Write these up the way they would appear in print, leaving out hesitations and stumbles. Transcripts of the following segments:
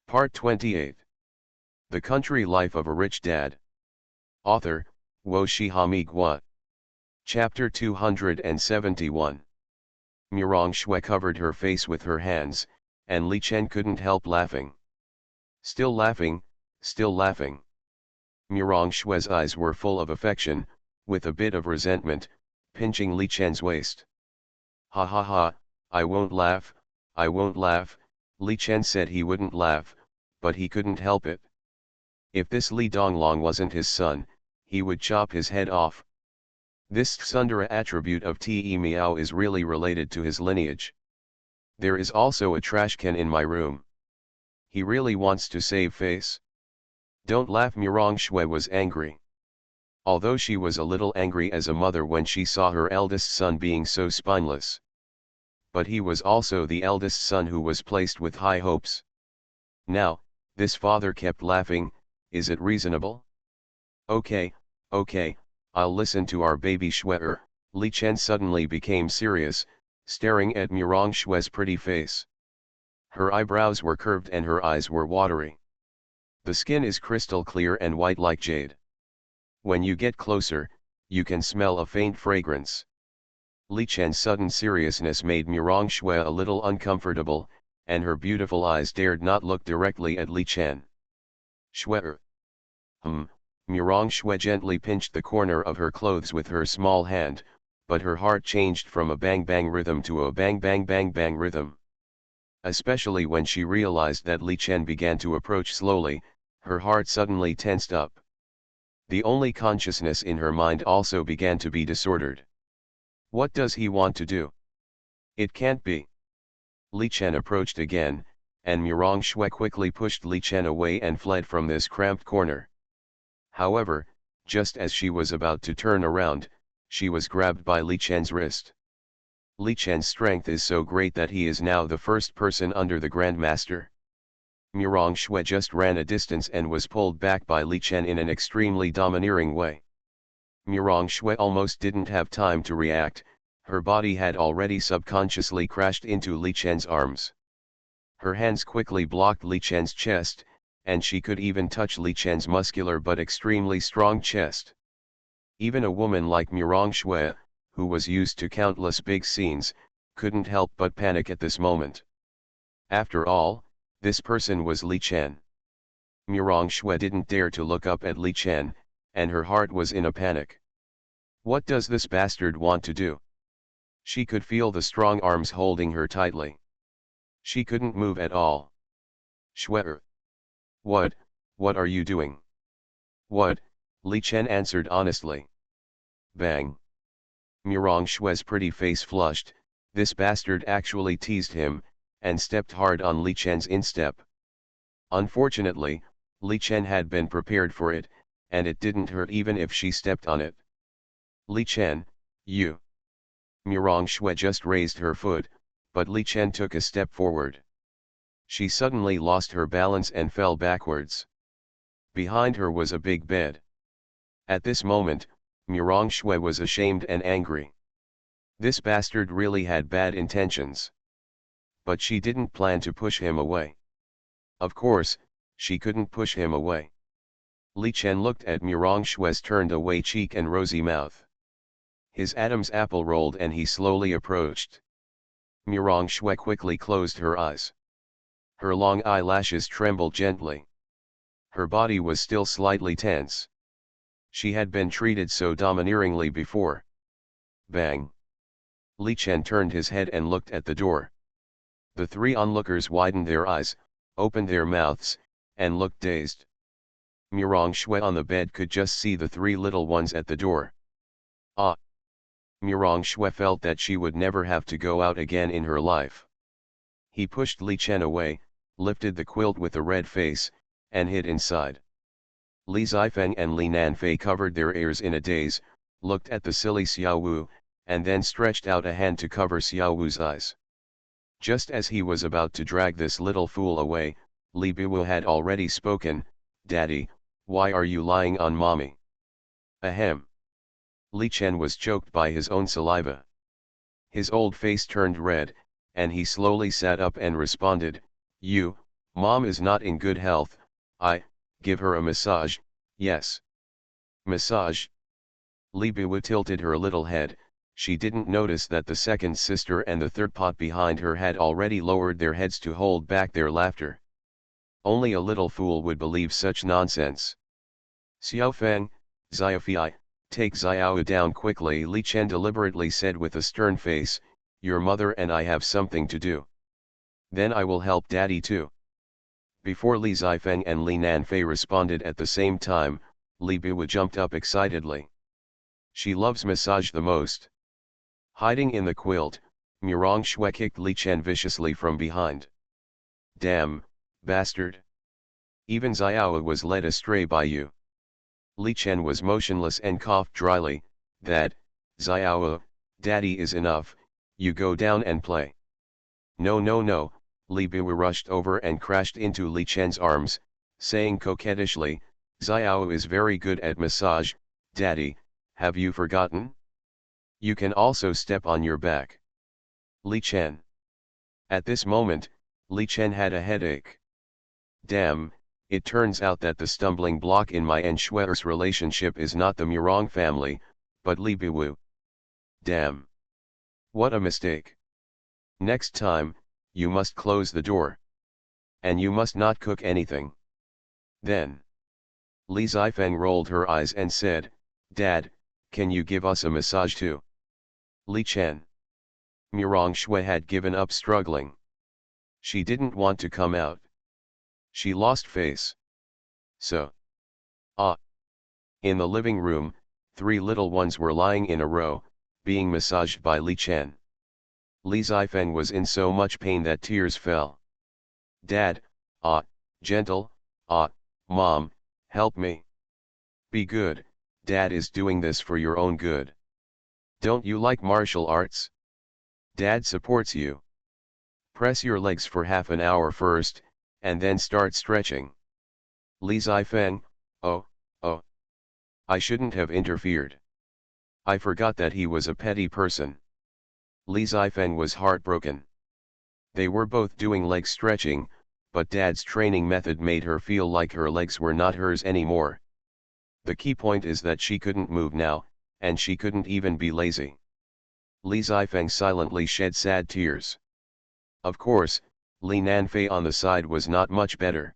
Part 28. The Country Life of a Rich Dad. Author, Wo Shihami Gua. Chapter 271. Murong Shui covered her face with her hands, and Li Chen couldn't help laughing. Still laughing, still laughing. Murong Shui's eyes were full of affection, with a bit of resentment, pinching Li Chen's waist. Ha ha ha, I won't laugh, I won't laugh. Li Chen said he wouldn't laugh, but he couldn't help it. If this Li Donglong wasn't his son, he would chop his head off. This tsundere attribute of Te Miao is really related to his lineage. There is also a trash can in my room. He really wants to save face. Don't laugh. Murong Shui was angry. Although she was a little angry as a mother when she saw her eldest son being so spineless. But he was also the eldest son who was placed with high hopes. Now, this father kept laughing. Is it reasonable? Okay, I'll listen to our baby Shui. Li Chen suddenly became serious, staring at Murong Shui's pretty face. Her eyebrows were curved and her eyes were watery. The skin is crystal clear and white like jade. When you get closer, you can smell a faint fragrance. Li Chen's sudden seriousness made Murong Shui a little uncomfortable, and her beautiful eyes dared not look directly at Li Chen. Shui. Murong Shui gently pinched the corner of her clothes with her small hand, but her heart changed from a bang bang rhythm to a bang bang bang bang rhythm. Especially when she realized that Li Chen began to approach slowly, her heart suddenly tensed up. The only consciousness in her mind also began to be disordered. What does he want to do? It can't be. Li Chen approached again, and Murong Shui quickly pushed Li Chen away and fled from this cramped corner. However, just as she was about to turn around, she was grabbed by Li Chen's wrist. Li Chen's strength is so great that he is now the first person under the Grandmaster. Murong Shui just ran a distance and was pulled back by Li Chen in an extremely domineering way. Murong Shui almost didn't have time to react, her body had already subconsciously crashed into Li Chen's arms. Her hands quickly blocked Li Chen's chest, and she could even touch Li Chen's muscular but extremely strong chest. Even a woman like Murong Shui, who was used to countless big scenes, couldn't help but panic at this moment. After all, this person was Li Chen. Murong Shui didn't dare to look up at Li Chen, and her heart was in a panic. What does this bastard want to do? She could feel the strong arms holding her tightly. She couldn't move at all. Shui. What are you doing? What? Li Chen answered honestly. Bang. Murong Shui's pretty face flushed. This bastard actually teased him, and stepped hard on Li Chen's instep. Unfortunately, Li Chen had been prepared for it, and it didn't hurt even if she stepped on it. Li Chen, you. Murong Shui just raised her foot, but Li Chen took a step forward. She suddenly lost her balance and fell backwards. Behind her was a big bed. At this moment, Murong Shui was ashamed and angry. This bastard really had bad intentions. But she didn't plan to push him away. Of course, she couldn't push him away. Li Chen looked at Murong Shui's turned away cheek and rosy mouth. His Adam's apple rolled and he slowly approached. Murong Shui quickly closed her eyes. Her long eyelashes trembled gently. Her body was still slightly tense. She had been treated so domineeringly before. Bang. Li Chen turned his head and looked at the door. The three onlookers widened their eyes, opened their mouths, and looked dazed. Murong Shui on the bed could just see the three little ones at the door. Ah! Murong Shui felt that she would never have to go out again in her life. He pushed Li Chen away, lifted the quilt with a red face, and hid inside. Li Zifeng and Li Nanfei covered their ears in a daze, looked at the silly Xiao Wu, and then stretched out a hand to cover Xiao Wu's eyes. Just as he was about to drag this little fool away, Li Biwu had already spoken. Daddy, why are you lying on mommy? Ahem. Li Chen was choked by his own saliva. His old face turned red, and he slowly sat up and responded, You, Mom is not in good health, give her a massage, yes. Massage? Li Biwu tilted her little head. She didn't notice that the second sister and the third pot behind her had already lowered their heads to hold back their laughter. Only a little fool would believe such nonsense. Xiaofeng, Xiaofei, take Xiao down quickly, Li Chen deliberately said with a stern face, your mother and I have something to do. Then I will help daddy too. Before Li Zifeng and Li Nanfei responded at the same time, Li Biwu jumped up excitedly. She loves massage the most. Hiding in the quilt, Murong Shui kicked Li Chen viciously from behind. Damn, bastard. Even Xiao was led astray by you. Li Chen was motionless and coughed dryly. That, Xiao, daddy is enough, you go down and play. No no no, Li Biwu rushed over and crashed into Li Chen's arms, saying coquettishly, Xiao is very good at massage, daddy, have you forgotten? You can also step on your back. Li Chen. At this moment, Li Chen had a headache. Damn, it turns out that the stumbling block in my and Shui's relationship is not the Murong family, but Li Biwu. Damn. What a mistake. Next time, you must close the door. And you must not cook anything. Then. Li Zifeng rolled her eyes and said, Dad, can you give us a massage too? Li Chen. Murong Shui had given up struggling. She didn't want to come out. She lost face. So. In the living room, 3 little ones were lying in a row, being massaged by Li Chen. Li Zifeng was in so much pain that tears fell. Dad, gentle, Mom, help me. Be good, Dad is doing this for your own good. Don't you like martial arts? Dad supports you. Press your legs for half an hour first, and then start stretching. Li Zifeng, oh. I shouldn't have interfered. I forgot that he was a petty person. Li Zifeng was heartbroken. They were both doing leg stretching, but Dad's training method made her feel like her legs were not hers anymore. The key point is that she couldn't move now, and she couldn't even be lazy. Li Zifeng silently shed sad tears. Of course, Li Nanfei on the side was not much better.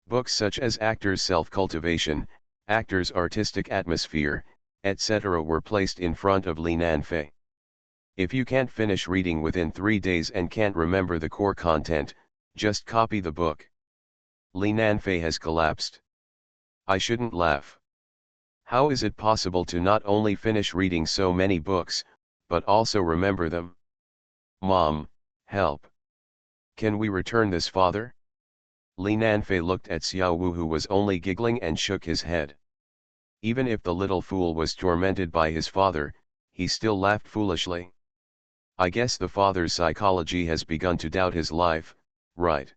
Books such as Actors' Self-Cultivation, Actors' Artistic Atmosphere, etc. were placed in front of Li Nanfei. If you can't finish reading within 3 days and can't remember the core content, just copy the book. Li Nanfei has collapsed. I shouldn't laugh. How is it possible to not only finish reading so many books, but also remember them? Mom, help. Can we return this, father? Li Nanfei looked at Xiao Wu, who was only giggling, and shook his head. Even if the little fool was tormented by his father, he still laughed foolishly. I guess the father's psychology has begun to doubt his life, right?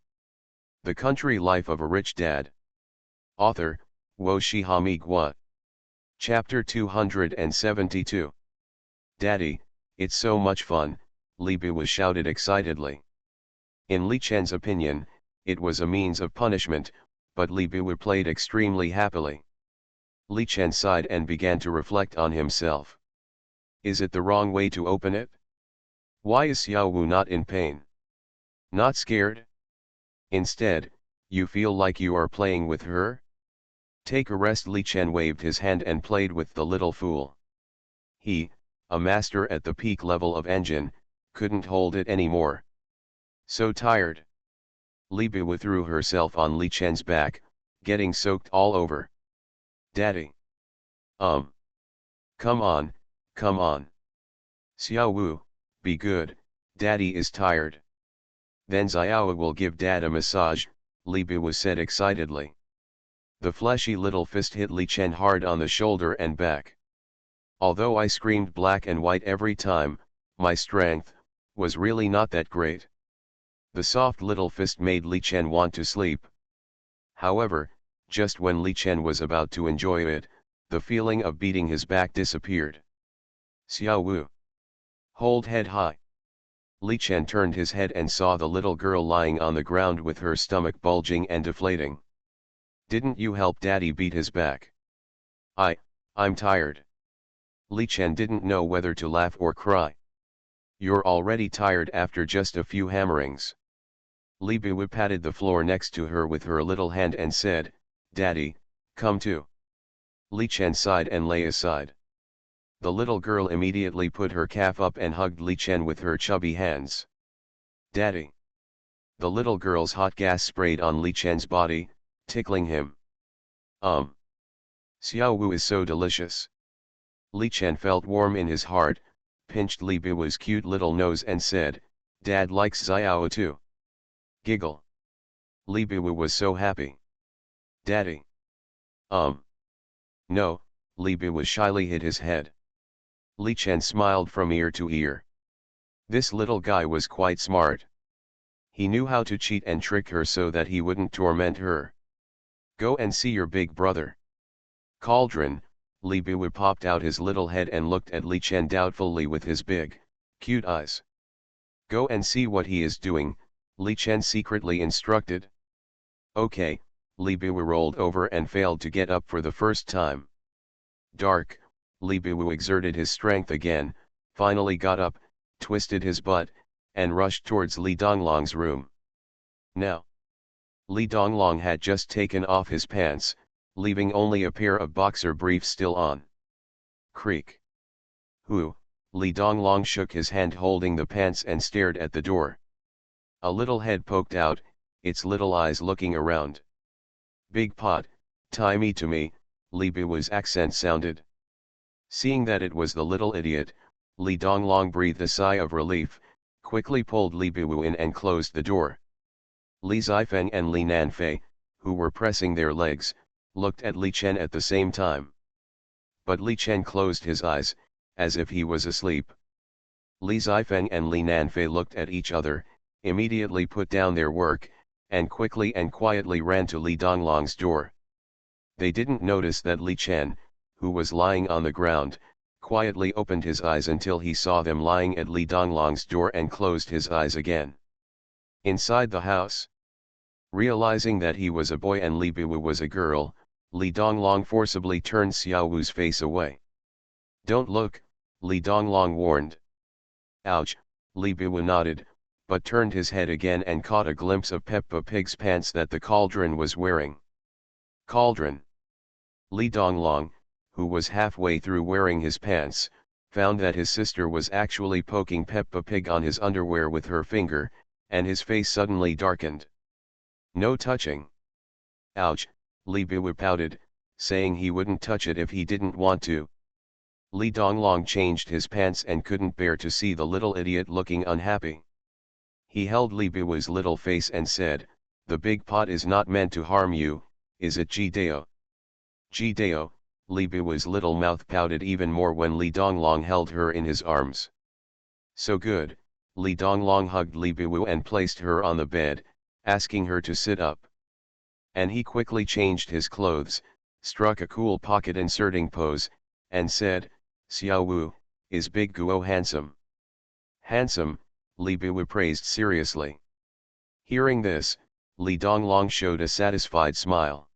The Country Life of a Rich Dad. Author, Wo Shihami Gua. Chapter 272. Daddy, it's so much fun, Li Biwu shouted excitedly. In Li Chen's opinion, it was a means of punishment, but Li Biwu played extremely happily. Li Chen sighed and began to reflect on himself. Is it the wrong way to open it? Why is Xiao Wu not in pain? Not scared? Instead, you feel like you are playing with her? Take a rest. Li Chen waved his hand and played with the little fool. He, a master at the peak level of engine, couldn't hold it anymore. So tired. Li Biwu threw herself on Li Chen's back, getting soaked all over. Daddy. Come on, come on. Xiao Wu, be good, Daddy is tired. Then Xiao will give Dad a massage, Li Biwu said excitedly. The fleshy little fist hit Li Chen hard on the shoulder and back. Although I screamed black and white every time, my strength was really not that great. The soft little fist made Li Chen want to sleep. However, just when Li Chen was about to enjoy it, the feeling of beating his back disappeared. Xiao Wu. Hold head high. Li Chen turned his head and saw the little girl lying on the ground with her stomach bulging and deflating. "Didn't you help Daddy beat his back?" I'm tired." Li Chen didn't know whether to laugh or cry. "You're already tired after just a few hammerings." Li Biwu patted the floor next to her with her little hand and said, "Daddy, come too." Li Chen sighed and lay aside. The little girl immediately put her calf up and hugged Li Chen with her chubby hands. "Daddy." The little girl's hot gas sprayed on Li Chen's body, tickling him. Xiao Wu is so delicious." Li Chen felt warm in his heart, pinched Li Biwu's cute little nose and said, "Dad likes Xiao too." Giggle. Li Biwu was so happy. "Daddy." No," Li Biwu shyly hid his head. Li Chen smiled from ear to ear. This little guy was quite smart. He knew how to cheat and trick her so that he wouldn't torment her. "Go and see your big brother." Cauldron. Li Biwu popped out his little head and looked at Li Chen doubtfully with his big, cute eyes. "Go and see what he is doing," Li Chen secretly instructed. "Okay," Li Biwu rolled over and failed to get up for the first time. Dark. Li Biwu exerted his strength again, finally got up, twisted his butt, and rushed towards Li Donglong's room. Now, Li Donglong had just taken off his pants, leaving only a pair of boxer briefs still on. Creak. "Who?" Li Donglong shook his hand holding the pants and stared at the door. A little head poked out, its little eyes looking around. "Big pot, tie me to me," Li Biwu's accent sounded. Seeing that it was the little idiot, Li Donglong breathed a sigh of relief, quickly pulled Li Biwu in and closed the door. Li Zifeng and Li Nanfei, who were pressing their legs, looked at Li Chen at the same time. But Li Chen closed his eyes, as if he was asleep. Li Zifeng and Li Nanfei looked at each other, immediately put down their work, and quickly and quietly ran to Li Donglong's door. They didn't notice that Li Chen, who was lying on the ground, quietly opened his eyes until he saw them lying at Li Donglong's door and closed his eyes again. Inside the house, realizing that he was a boy and Li Biwu was a girl, Li Donglong forcibly turned Xiao Wu's face away. "Don't look," Li Donglong warned. "Ouch," Li Biwu nodded, but turned his head again and caught a glimpse of Peppa Pig's pants that the cauldron was wearing. Cauldron. Li Donglong, who was halfway through wearing his pants, found that his sister was actually poking Peppa Pig on his underwear with her finger, and his face suddenly darkened. "No touching." "Ouch," Li Biwu pouted, saying he wouldn't touch it if he didn't want to. Li Donglong changed his pants and couldn't bear to see the little idiot looking unhappy. He held Li Biwu's little face and said, "The big pot is not meant to harm you, is it, Jideo?" "Jideo," Li Biwu's little mouth pouted even more when Li Donglong held her in his arms. "So good." Li Donglong hugged Li Biwu and placed her on the bed, asking her to sit up. And he quickly changed his clothes, struck a cool pocket inserting pose, and said, "Xiao Wu, is Big Guo handsome?" "Handsome," Li Biwu praised seriously. Hearing this, Li Donglong showed a satisfied smile.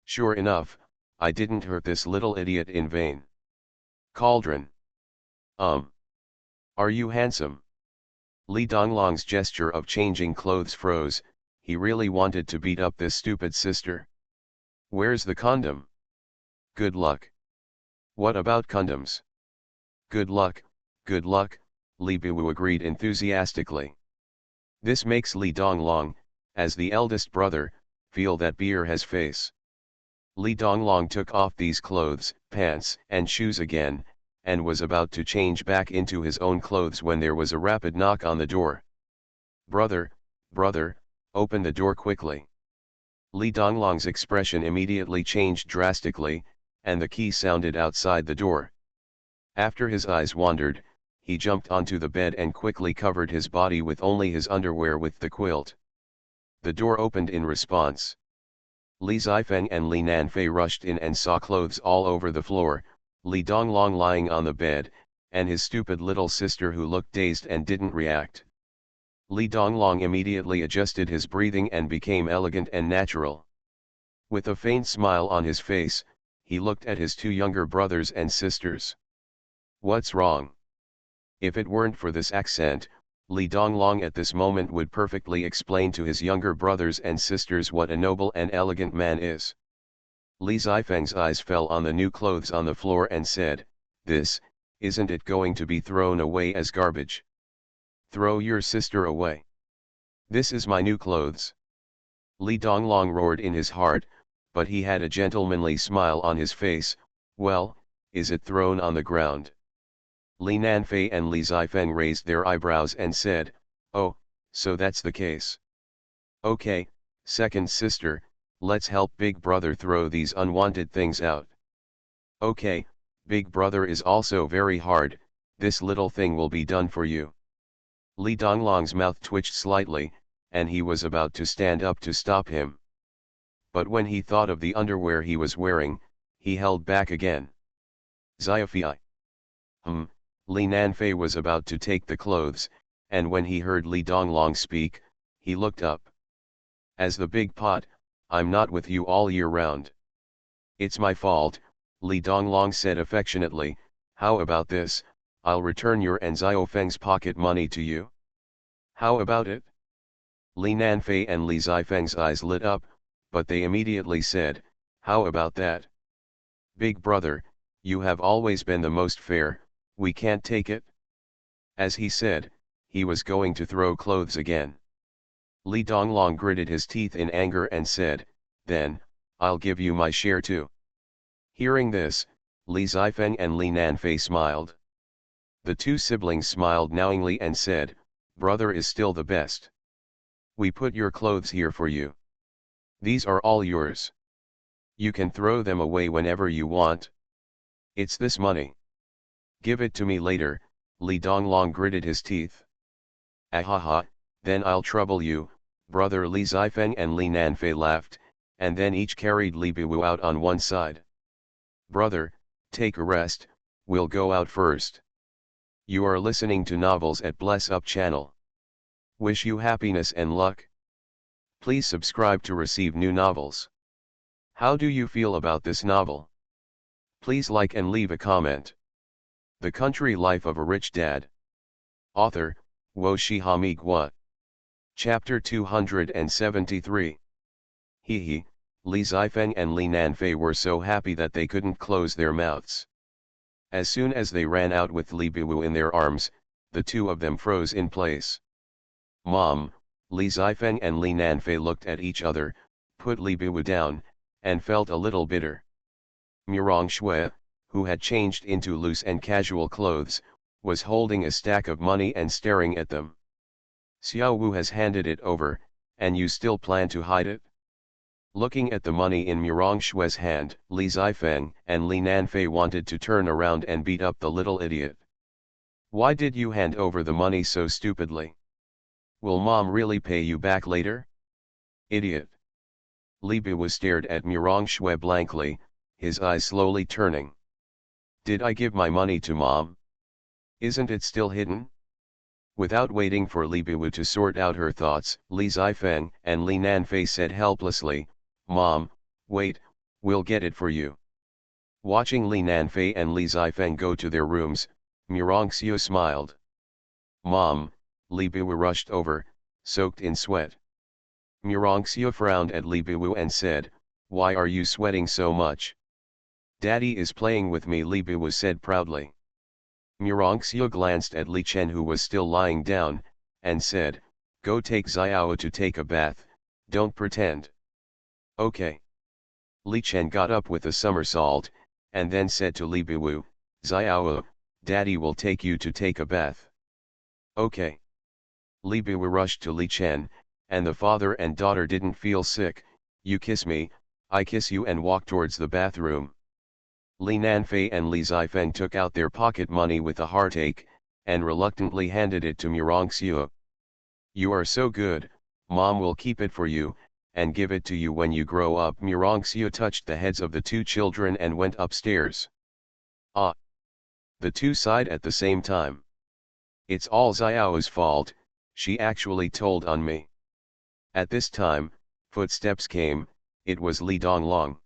"Sure enough, I didn't hurt this little idiot in vain." Cauldron. Are you handsome?" Li Donglong's gesture of changing clothes froze. He really wanted to beat up this stupid sister. "Where's the condom?" "Good luck." "What about condoms?" Good luck," Li Biwu agreed enthusiastically. This makes Li Donglong, as the eldest brother, feel that beer has face. Li Donglong took off these clothes, pants, and shoes again, and was about to change back into his own clothes when there was a rapid knock on the door. Brother, open the door quickly." Li Donglong's expression immediately changed drastically, and the key sounded outside the door. After his eyes wandered, he jumped onto the bed and quickly covered his body with only his underwear with the quilt. The door opened in response. Li Zifeng and Li Nanfei rushed in and saw clothes all over the floor, Li Donglong lying on the bed, and his stupid little sister who looked dazed and didn't react. Li Donglong immediately adjusted his breathing and became elegant and natural. With a faint smile on his face, he looked at his two younger brothers and sisters. What's wrong? If it weren't for this accent, Li Donglong at this moment would perfectly explain to his younger brothers and sisters what a noble and elegant man is. Li Zifeng's eyes fell on the new clothes on the floor and said, "This, isn't it going to be thrown away as garbage? Throw your sister away. This is my new clothes." Li Donglong roared in his heart, but he had a gentlemanly smile on his face. "Well, is it thrown on the ground?" Li Nanfei and Li Zifeng raised their eyebrows and said, "Oh, so that's the case. Okay, second sister, let's help big brother throw these unwanted things out." "Okay, big brother is also very hard, this little thing will be done for you." Li Donglong's mouth twitched slightly, and he was about to stand up to stop him. But when he thought of the underwear he was wearing, he held back again. Sci-fi. Li Nanfei was about to take the clothes, and when he heard Li Donglong speak, he looked up. "As the big pot, I'm not with you all year round." "It's my fault," Li Donglong said affectionately. "How about this, I'll return your and Xiaofeng's pocket money to you." "How about it?" Li Nanfei and Li Zifeng's eyes lit up, but they immediately said, "How about that? Big brother, you have always been the most fair, we can't take it." As he said, he was going to throw clothes again. Li Donglong gritted his teeth in anger and said, "Then, I'll give you my share too." Hearing this, Li Zifeng and Li Nanfei smiled. The two siblings smiled knowingly and said, "Brother is still the best. We put your clothes here for you. These are all yours. You can throw them away whenever you want. It's this money. Give it to me later." Li Donglong gritted his teeth. "Ahaha, then I'll trouble you." Brother Li Zifeng and Li Nanfei laughed, and then each carried Li Biwu out on one side. "Brother, take a rest, we'll go out first." You are listening to Novels at Bless Up channel. Wish you happiness and luck. Please subscribe to receive new novels. How do you feel about this novel? Please like and leave a comment. The Country Life of a Rich Dad. Author, Wo Shihami Gua. Chapter 273. Hee, Li Zifeng and Li Nanfei were so happy that they couldn't close their mouths. As soon as they ran out with Li Biwu in their arms, the two of them froze in place. "Mom," Li Zifeng and Li Nanfei looked at each other, put Li Biwu down, and felt a little bitter. Murong Shui, who had changed into loose and casual clothes, was holding a stack of money and staring at them. "Xiao Wu has handed it over, and you still plan to hide it?" Looking at the money in Murong Shui's hand, Li Zifeng and Li Nanfei wanted to turn around and beat up the little idiot. "Why did you hand over the money so stupidly? Will mom really pay you back later? Idiot." Li Biwu stared at Murong Shui blankly, his eyes slowly turning. "Did I give my money to mom? Isn't it still hidden?" Without waiting for Li Biwu to sort out her thoughts, Li Zifeng and Li Nanfei said helplessly, "Mom, wait, we'll get it for you." Watching Li Nanfei and Li Zifeng go to their rooms, Murong Xiu smiled. "Mom," Li Biwu rushed over, soaked in sweat. Murong Xiu frowned at Li Biwu and said, "Why are you sweating so much?" "Daddy is playing with me," Li Biwu said proudly. Murong Xiu glanced at Li Chen, who was still lying down, and said, "Go take Xiao to take a bath, don't pretend." "Okay." Li Chen got up with a somersault, and then said to Li Biwu, "Xiao, Daddy will take you to take a bath." "Okay." Li Biwu rushed to Li Chen, and the father and daughter didn't feel sick. "You kiss me, I kiss you," and walked towards the bathroom. Li Nanfei and Li Zifeng took out their pocket money with a heartache, and reluctantly handed it to Murong Xiu. "You are so good, mom will keep it for you, and give it to you when you grow up." Murong Xiu touched the heads of the two children and went upstairs. "Ah! The two sighed at the same time. It's all Xiao's fault, she actually told on me. At this time, footsteps came, it was Li Donglong.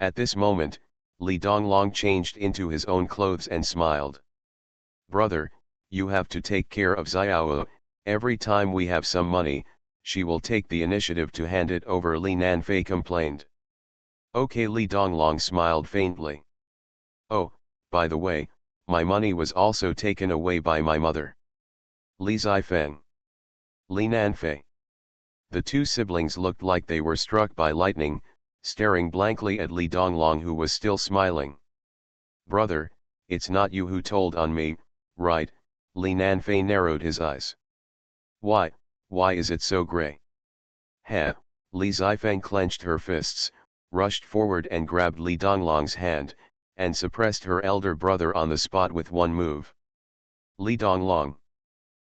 At this moment, Li Donglong changed into his own clothes and smiled. Brother, you have to take care of Xiao, every time we have some money, she will take the initiative to hand it over, Li Nanfei complained. Okay, Li Donglong smiled faintly. Oh, by the way, my money was also taken away by my mother. Li Zifeng. Li Nanfei. The two siblings looked like they were struck by lightning, staring blankly at Li Donglong, who was still smiling. Brother, it's not you who told on me, right? Li Nanfei narrowed his eyes. Why is it so gray? Heh, Li Zifeng clenched her fists, rushed forward and grabbed Li Donglong's hand, and suppressed her elder brother on the spot with one move. Li Donglong.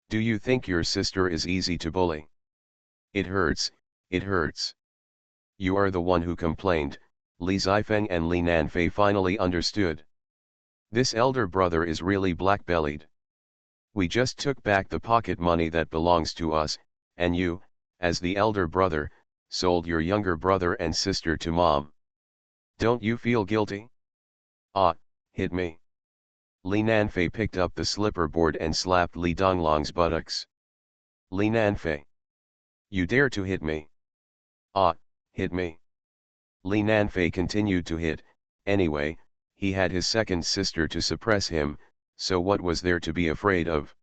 Do you think your sister is easy to bully? It hurts, it hurts. You are the one who complained, Li Zifeng and Li Nanfei finally understood. This elder brother is really black-bellied. We just took back the pocket money that belongs to us, and you, as the elder brother, sold your younger brother and sister to mom. Don't you feel guilty? Ah, hit me. Li Nanfei picked up the slipper board and slapped Li Donglong's buttocks. Li Nanfei. You dare to hit me? Ah, hit me. Li Nanfei continued to hit. Anyway, he had his second sister to suppress him, so what was there to be afraid of?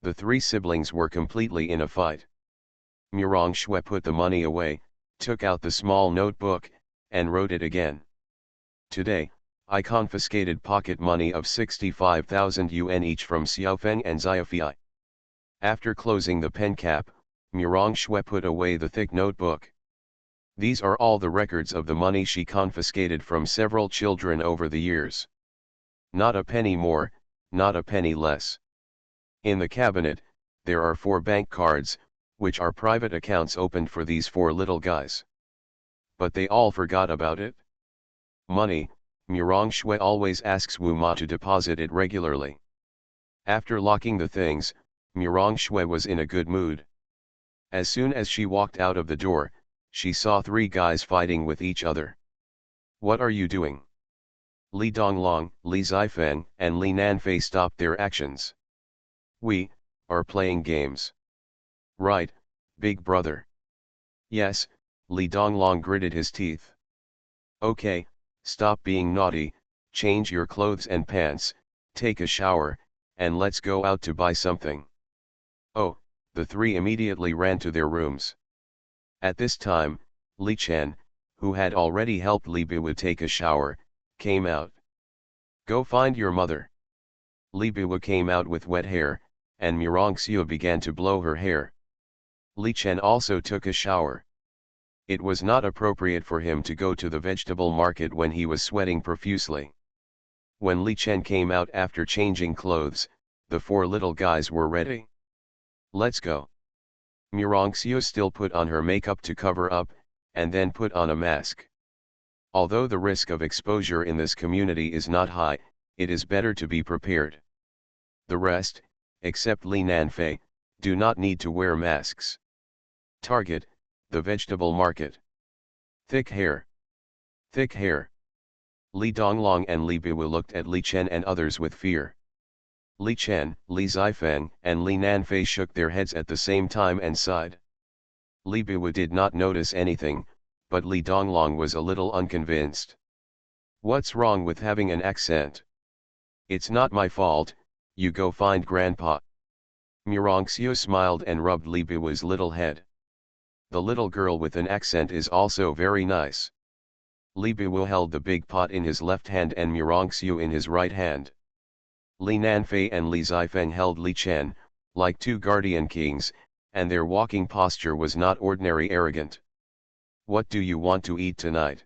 The three siblings were completely in a fight. Murong Shui put the money away, took out the small notebook, and wrote it again. Today, I confiscated pocket money of 65,000 yuan each from Xiaofeng and Xiaofei. After closing the pen cap, Murong Shui put away the thick notebook. These are all the records of the money she confiscated from several children over the years. Not a penny more, not a penny less. In the cabinet, there are 4 bank cards, which are private accounts opened for these 4 little guys. But they all forgot about it. Money, Murong Shui always asks Wu Ma to deposit it regularly. After locking the things, Murong Shui was in a good mood. As soon as she walked out of the door, she saw 3 guys fighting with each other. What are you doing? Li Donglong, Li Zifeng, and Li Nanfei stopped their actions. We are playing games. Right, big brother. Yes, Li Donglong gritted his teeth. Okay, stop being naughty, change your clothes and pants, take a shower, and let's go out to buy something. Oh, the 3 immediately ran to their rooms. At this time, Li Chen, who had already helped Li Biwu take a shower, came out. Go find your mother. Li Biwu came out with wet hair, and Murong Xiu began to blow her hair. Li Chen also took a shower. It was not appropriate for him to go to the vegetable market when he was sweating profusely. When Li Chen came out after changing clothes, the 4 little guys were ready. Let's go. Murong Xiu still put on her makeup to cover up, and then put on a mask. Although the risk of exposure in this community is not high, it is better to be prepared. The rest, except Li Nanfei, do not need to wear masks. Target, the vegetable market. Thick hair. Thick hair. Li Donglong and Li Biwu looked at Li Chen and others with fear. Li Chen, Li Zifeng, and Li Nanfei shook their heads at the same time and sighed. Li Biwu did not notice anything, but Li Donglong was a little unconvinced. What's wrong with having an accent? It's not my fault, you go find grandpa. Murong Xiu smiled and rubbed Li Biwu's little head. The little girl with an accent is also very nice. Li Biwu held the big pot in his left hand and Murong Xiu in his right hand. Li Nanfei and Li Zifeng held Li Chen, like 2 guardian kings, and their walking posture was not ordinary arrogant. What do you want to eat tonight?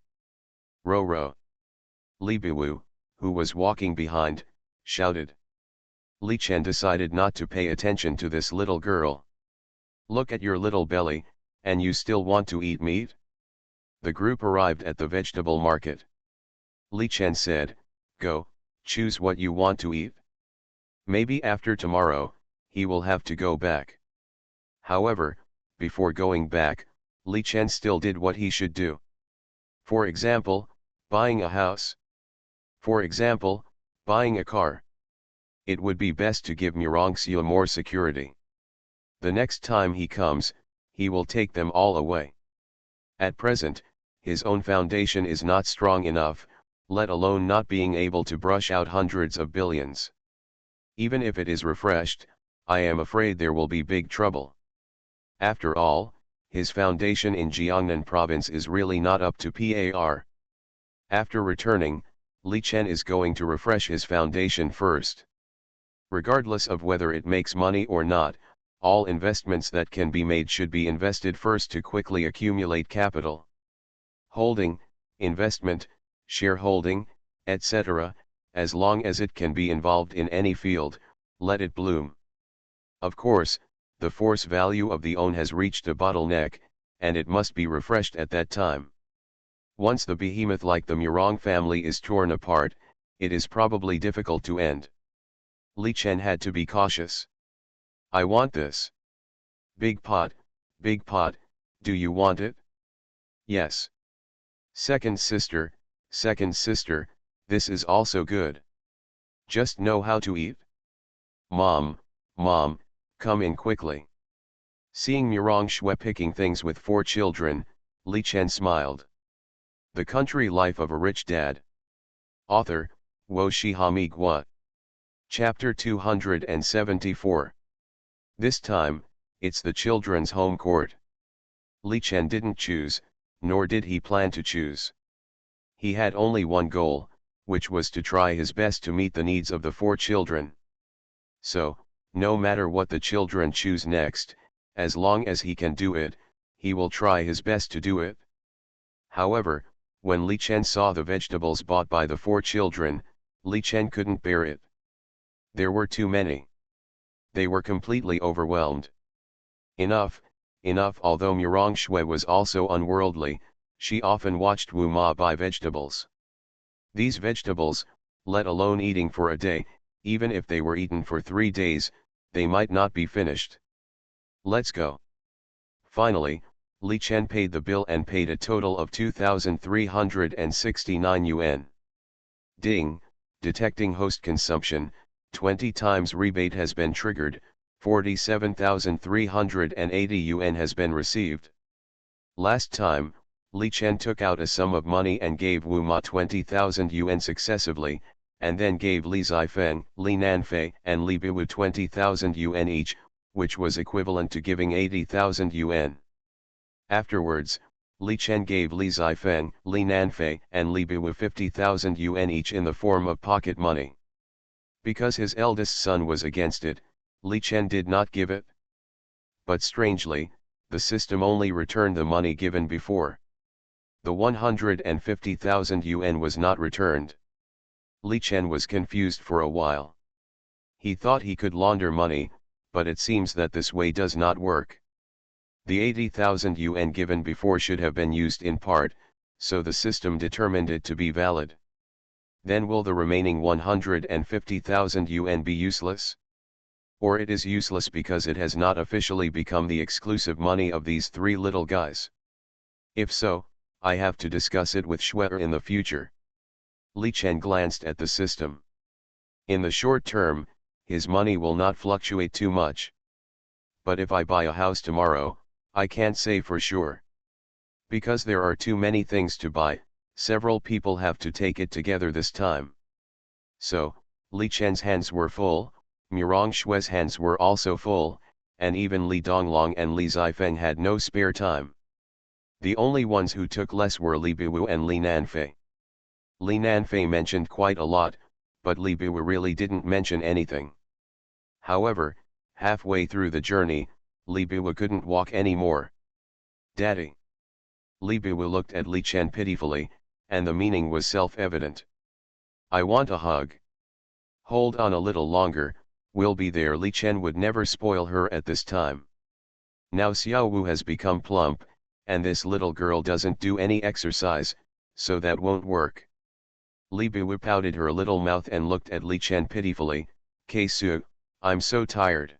Ro. Li Biwu, who was walking behind, shouted. Li Chen decided not to pay attention to this little girl. Look at your little belly, and you still want to eat meat? The group arrived at the vegetable market. Li Chen said, Go, Choose what you want to eat. Maybe after tomorrow, he will have to go back. However, before going back, Li Chen still did what he should do. For example, buying a house. For example, buying a car. It would be best to give Mirongxia more security. The next time he comes, he will take them all away. At present, his own foundation is not strong enough, let alone not being able to brush out hundreds of billions. Even if it is refreshed, I am afraid there will be big trouble. After all, his foundation in Jiangnan province is really not up to par. After returning, Li Chen is going to refresh his foundation first. Regardless of whether it makes money or not, all investments that can be made should be invested first to quickly accumulate capital. Holding, investment, shareholding, etc., as long as it can be involved in any field, let it bloom. Of course, the force value of the own has reached a bottleneck, and it must be refreshed at that time. Once the behemoth like the Murong family is torn apart, it is probably difficult to end. Li Chen had to be cautious. I want this. Big pot, do you want it? Yes. Second sister, this is also good. Just know how to eat? Mom, come in quickly. Seeing Murong Shui picking things with 4 children, Li Chen smiled. The Country Life of a Rich Dad. Author, Wo Shihami Gua. Chapter 274. This time, it's the children's home court. Li Chen didn't choose, nor did he plan to choose. He had only one goal, which was to try his best to meet the needs of the 4 children. So, no matter what the children choose next, as long as he can do it, he will try his best to do it. However, when Li Chen saw the vegetables bought by the 4 children, Li Chen couldn't bear it. There were too many. They were completely overwhelmed. Enough. Although Murong Shui was also unworldly, she often watched Wu Ma buy vegetables. These vegetables, let alone eating for a day, even if they were eaten for 3 days, they might not be finished. Let's go. Finally, Li Chen paid the bill and paid a total of 2,369 yuan. Ding, detecting host consumption, 20 times rebate has been triggered, 47,380 yuan has been received. Last time, Li Chen took out a sum of money and gave Wu Ma 20,000 yuan successively, and then gave Li Zifeng, Li Nanfei and Li Biwu 20,000 yuan each, which was equivalent to giving 80,000 yuan. Afterwards, Li Chen gave Li Zifeng, Li Nanfei and Li Biwu 50,000 yuan each in the form of pocket money. Because his eldest son was against it, Li Chen did not give it. But strangely, the system only returned the money given before. The 150,000 yuan was not returned. Li Chen was confused for a while. He thought he could launder money, but it seems that this way does not work. The 80,000 yuan given before should have been used in part, so the system determined it to be valid. Then will the remaining 150,000 yuan be useless? Or it is useless because it has not officially become the exclusive money of these 3 little guys? If so, I have to discuss it with Shui in the future. Li Chen glanced at the system. In the short term, his money will not fluctuate too much. But if I buy a house tomorrow, I can't say for sure. Because there are too many things to buy, several people have to take it together this time. So, Li Chen's hands were full, Murong Shui's hands were also full, and even Li Donglong and Li Zifeng had no spare time. The only ones who took less were Li Biwu and Li Nanfei. Li Nanfei mentioned quite a lot, but Li Biwu really didn't mention anything. However, halfway through the journey, Li Biwu couldn't walk anymore. Daddy. Li Biwu looked at Li Chen pitifully, and the meaning was self-evident. I want a hug. Hold on a little longer, we'll be there. Li Chen would never spoil her at this time. Now Xiao Wu has become plump, and this little girl doesn't do any exercise, so that won't work. Li Biwu pouted her little mouth and looked at Li Chen pitifully. Keisu, I'm so tired.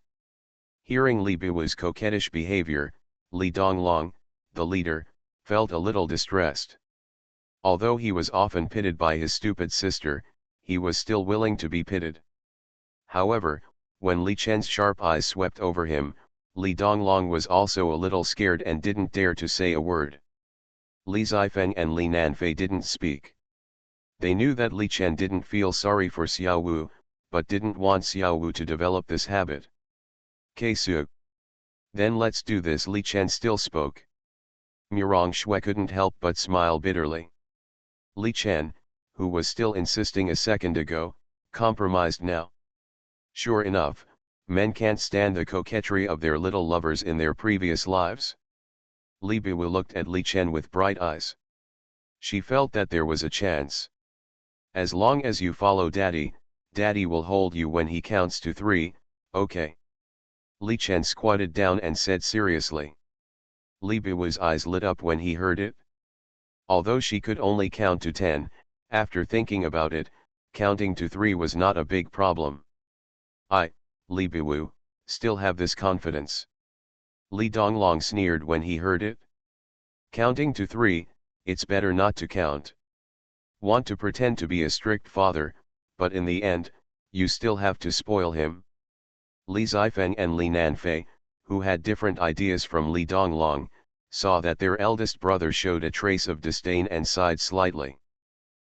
Hearing Li Biwu's coquettish behavior, Li Donglong, the leader, felt a little distressed. Although he was often pitied by his stupid sister, he was still willing to be pitied. However, when Li Chen's sharp eyes swept over him, Li Donglong was also a little scared and didn't dare to say a word. Li Zifeng and Li Nanfei didn't speak. They knew that Li Chen didn't feel sorry for Xiao Wu, but didn't want Xiao Wu to develop this habit. Keisu. Then let's do this. Li Chen still spoke. Murong Shui couldn't help but smile bitterly. Li Chen, who was still insisting a second ago, compromised now. Sure enough, men can't stand the coquetry of their little lovers in their previous lives. Li Biwu looked at Li Chen with bright eyes. She felt that there was a chance. As long as you follow Daddy, Daddy will hold you when he counts to 3, okay? Li Chen squatted down and said seriously. Li Biwu's eyes lit up when he heard it. Although she could only count to 10, after thinking about it, counting to 3 was not a big problem. Li Biwu, still have this confidence. Li Donglong sneered when he heard it. Counting to 3, it's better not to count. Want to pretend to be a strict father, but in the end, you still have to spoil him. Li Zifeng and Li Nanfei, who had different ideas from Li Donglong, saw that their eldest brother showed a trace of disdain and sighed slightly.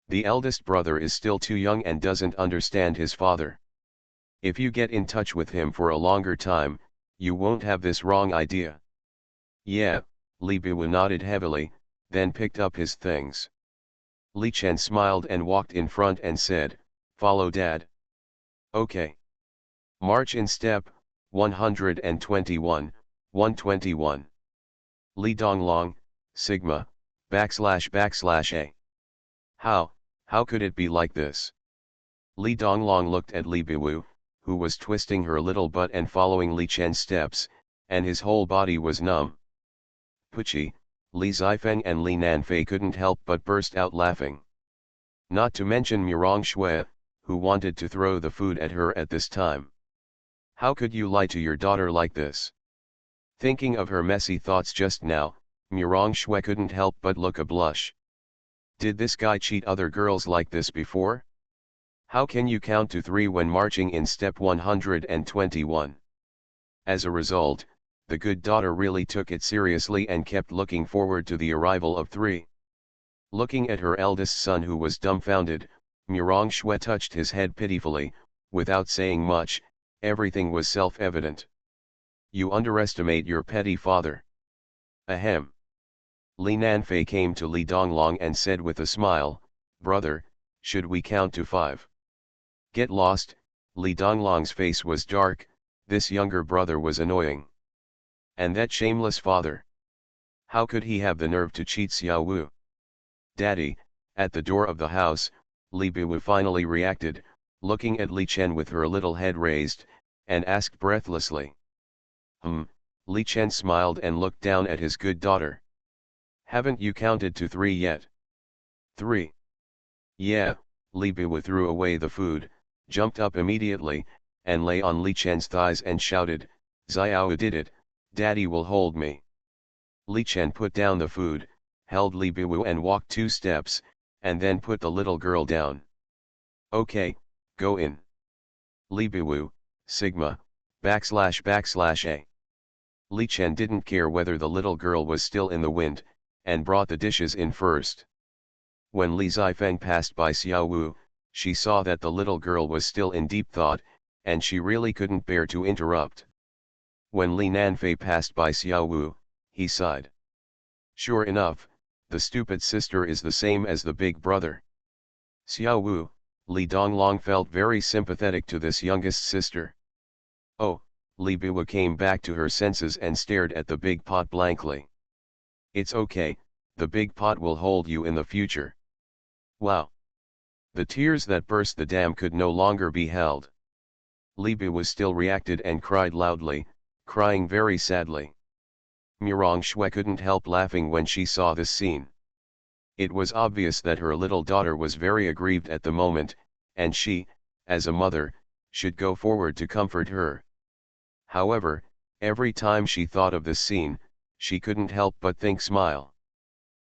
The eldest brother is still too young and doesn't understand his father. If you get in touch with him for a longer time, you won't have this wrong idea. Yeah, Li Biwu nodded heavily, then picked up his things. Li Chen smiled and walked in front and said, "Follow Dad." Okay. March in step, 121, 121. Li Donglong, Sigma, //A. How could it be like this? Li Donglong looked at Li Biwu, who was twisting her little butt and following Li Chen's steps, and his whole body was numb. Puchi, Li Zifeng and Li Nanfei couldn't help but burst out laughing. Not to mention Murong Shui, who wanted to throw the food at her at this time. How could you lie to your daughter like this? Thinking of her messy thoughts just now, Murong Shui couldn't help but look a blush. Did this guy cheat other girls like this before? How can you count to 3 when marching in step 121? As a result, the good daughter really took it seriously and kept looking forward to the arrival of 3. Looking at her eldest son who was dumbfounded, Murong Shui touched his head pitifully. Without saying much, everything was self-evident. You underestimate your petty father. Ahem. Li Nanfei came to Li Donglong and said with a smile, "Brother, should we count to 5? Get lost." Li Donglong's face was dark. This younger brother was annoying. And that shameless father. How could he have the nerve to cheat Xiao Wu? Daddy, at the door of the house, Li Biwu finally reacted, looking at Li Chen with her little head raised, and asked breathlessly. Li Chen smiled and looked down at his good daughter. Haven't you counted to 3 yet? 3. Yeah, Li Biwu threw away the food, jumped up immediately, and lay on Li Chen's thighs and shouted, "Xiao did it, Daddy will hold me." Li Chen put down the food, held Li Biwu and walked 2 steps, and then put the little girl down. Okay, go in. Li Biwu, Sigma, //A. Li Chen didn't care whether the little girl was still in the wind, and brought the dishes in first. When Li Zifeng passed by Xiao Wu, she saw that the little girl was still in deep thought, and she really couldn't bear to interrupt. When Li Nanfei passed by Xiao Wu, he sighed. Sure enough, the stupid sister is the same as the big brother. Xiao Wu, Li Donglong felt very sympathetic to this youngest sister. Oh, Li Biwu came back to her senses and stared at the big pot blankly. It's okay, the big pot will hold you in the future. Wow! The tears that burst the dam could no longer be held. Li Biwu still reacted and cried loudly, crying very sadly. Murong Shui couldn't help laughing when she saw this scene. It was obvious that her little daughter was very aggrieved at the moment, and she, as a mother, should go forward to comfort her. However, every time she thought of this scene, she couldn't help but smile.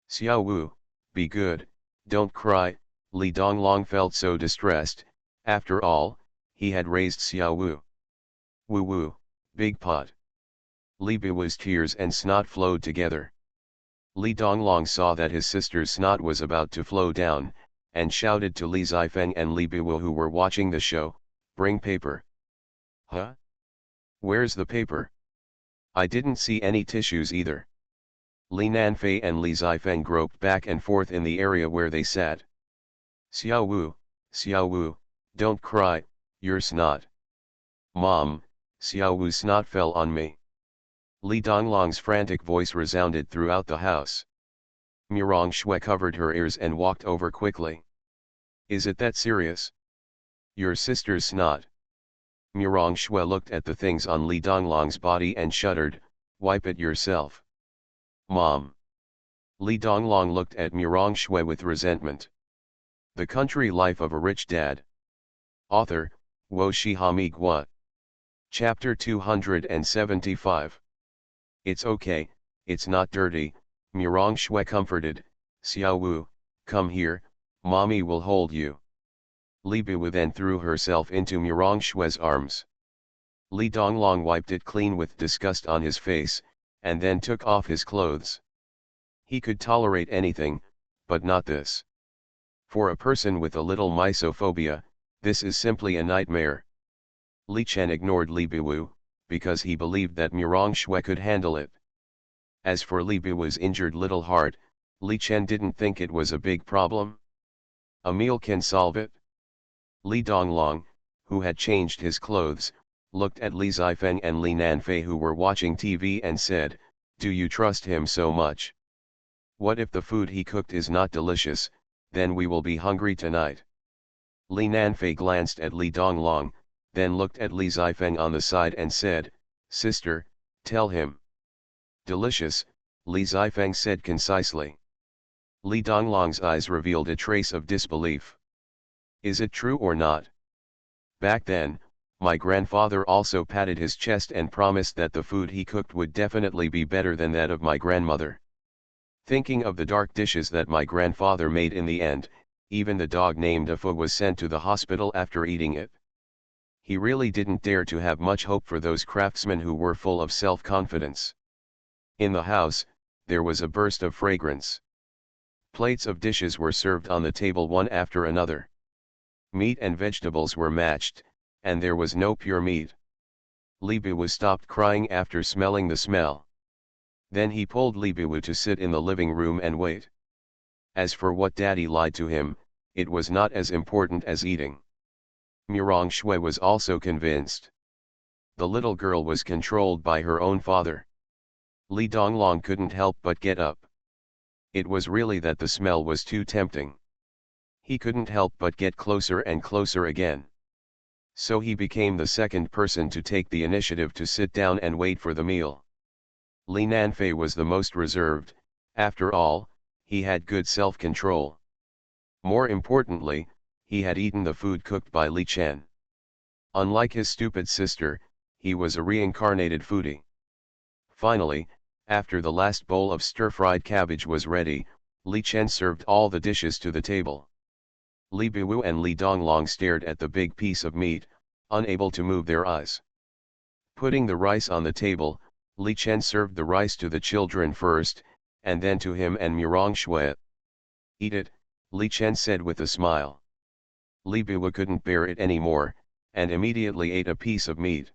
Xiao Wu, be good, don't cry. Li Donglong felt so distressed. After all, he had raised Xiao Wu. Wu Wu, big pot. Li Biwu's tears and snot flowed together. Li Donglong saw that his sister's snot was about to flow down, and shouted to Li Zifeng and Li Biwu who were watching the show, "Bring paper." "Huh? Where's the paper? I didn't see any tissues either." Li Nanfei and Li Zifeng groped back and forth in the area where they sat. Xiao Wu, don't cry, you're snot." "Mom, Xiao Wu's snot fell on me." Li Donglong's frantic voice resounded throughout the house. Murong Shui covered her ears and walked over quickly. "Is it that serious? Your sister's snot?" Murong Shui looked at the things on Li Donglong's body and shuddered. "Wipe it yourself." "Mom." Li Donglong looked at Murong Shui with resentment. The Country Life of a Rich Dad. Author, Wo Shihami Gua. Chapter 275. "It's okay, it's not dirty," Murong Shui comforted. "Xiao Wu, come here, mommy will hold you." Li Biwu then threw herself into Murong Shui's arms. Li Donglong wiped it clean with disgust on his face, and then took off his clothes. He could tolerate anything, but not this. For a person with a little misophobia, this is simply a nightmare. Li Chen ignored Li Biwu, because he believed that Murong Shui could handle it. As for Li Biwu's injured little heart, Li Chen didn't think it was a big problem. A meal can solve it. Li Donglong, who had changed his clothes, looked at Li Zifeng and Li Nanfei who were watching TV and said, "Do you trust him so much? What if the food he cooked is not delicious, then we will be hungry tonight." Li Nanfei glanced at Li Donglong, then looked at Li Zifeng on the side and said, "Sister, tell him." "Delicious," Li Zifeng said concisely. Li Donglong's eyes revealed a trace of disbelief. "Is it true or not? Back then, my grandfather also patted his chest and promised that the food he cooked would definitely be better than that of my grandmother. Thinking of the dark dishes that my grandfather made in the end, even the dog named Afu was sent to the hospital after eating it." He really didn't dare to have much hope for those craftsmen who were full of self-confidence. In the house, there was a burst of fragrance. Plates of dishes were served on the table one after another. Meat and vegetables were matched, and there was no pure meat. Li Biwu stopped crying after smelling the smell. Then he pulled Li Biwu to sit in the living room and wait. As for what Daddy lied to him, it was not as important as eating. Murong Shui was also convinced. The little girl was controlled by her own father. Li Donglong couldn't help but get up. It was really that the smell was too tempting. He couldn't help but get closer and closer again. So he became the second person to take the initiative to sit down and wait for the meal. Li Nanfei was the most reserved. After all, he had good self-control. More importantly, he had eaten the food cooked by Li Chen. Unlike his stupid sister, he was a reincarnated foodie. Finally, after the last bowl of stir-fried cabbage was ready, Li Chen served all the dishes to the table. Li Biwu and Li Donglong stared at the big piece of meat, unable to move their eyes. Putting the rice on the table, Li Chen served the rice to the children first, and then to him and Murong Shui. "Eat it," Li Chen said with a smile. Li Biwu couldn't bear it anymore, and immediately ate a piece of meat.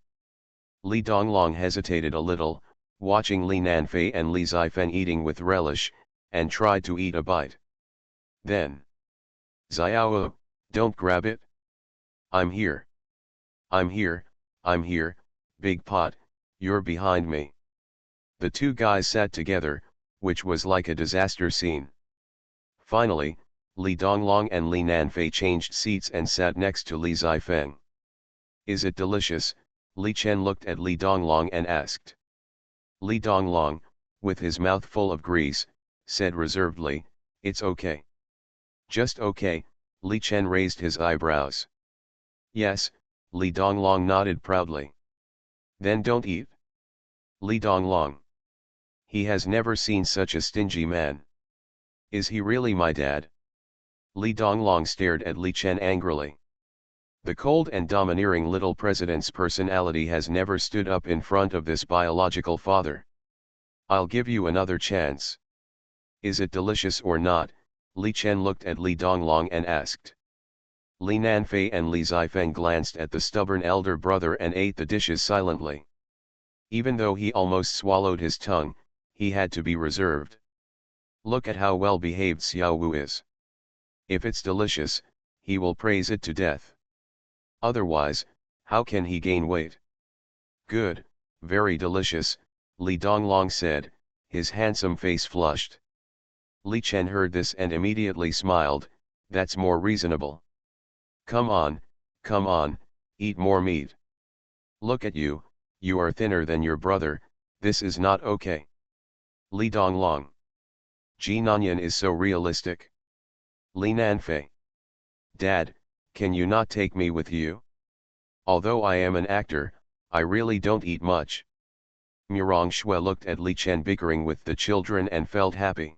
Li Donglong hesitated a little, watching Li Nanfei and Li Zifeng eating with relish, and tried to eat a bite. Then, "Xiao, don't grab it. I'm here. I'm here, I'm here, big pot, you're behind me." The two guys sat together, which was like a disaster scene. Finally, Li Donglong and Li Nanfei changed seats and sat next to Li Zifeng. "Is it delicious?" Li Chen looked at Li Donglong and asked. Li Donglong, with his mouth full of grease, said reservedly, It's okay. Just okay, Li Chen raised his eyebrows. Yes, Li Donglong nodded proudly. Then don't eat. Li Donglong. He has never seen such a stingy man. Is he really my dad? Li Donglong stared at Li Chen angrily. The cold and domineering little president's personality has never stood up in front of this biological father. I'll give you another chance. Is it delicious or not? Li Chen looked at Li Donglong and asked. Li Nanfei and Li Zifeng glanced at the stubborn elder brother and ate the dishes silently. Even though he almost swallowed his tongue, he had to be reserved. Look at how well behaved Xiao Wu is. If it's delicious, he will praise it to death. Otherwise, how can he gain weight? Good, very delicious, Li Donglong said, his handsome face flushed. Li Chen heard this and immediately smiled, that's more reasonable. Come on, eat more meat. Look at you, you are thinner than your brother, this is not okay. Li Donglong. Ji Nanyan is so realistic. Li Nanfei. Dad, can you not take me with you? Although I am an actor, I really don't eat much. Murong Shui looked at Li Chen bickering with the children and felt happy.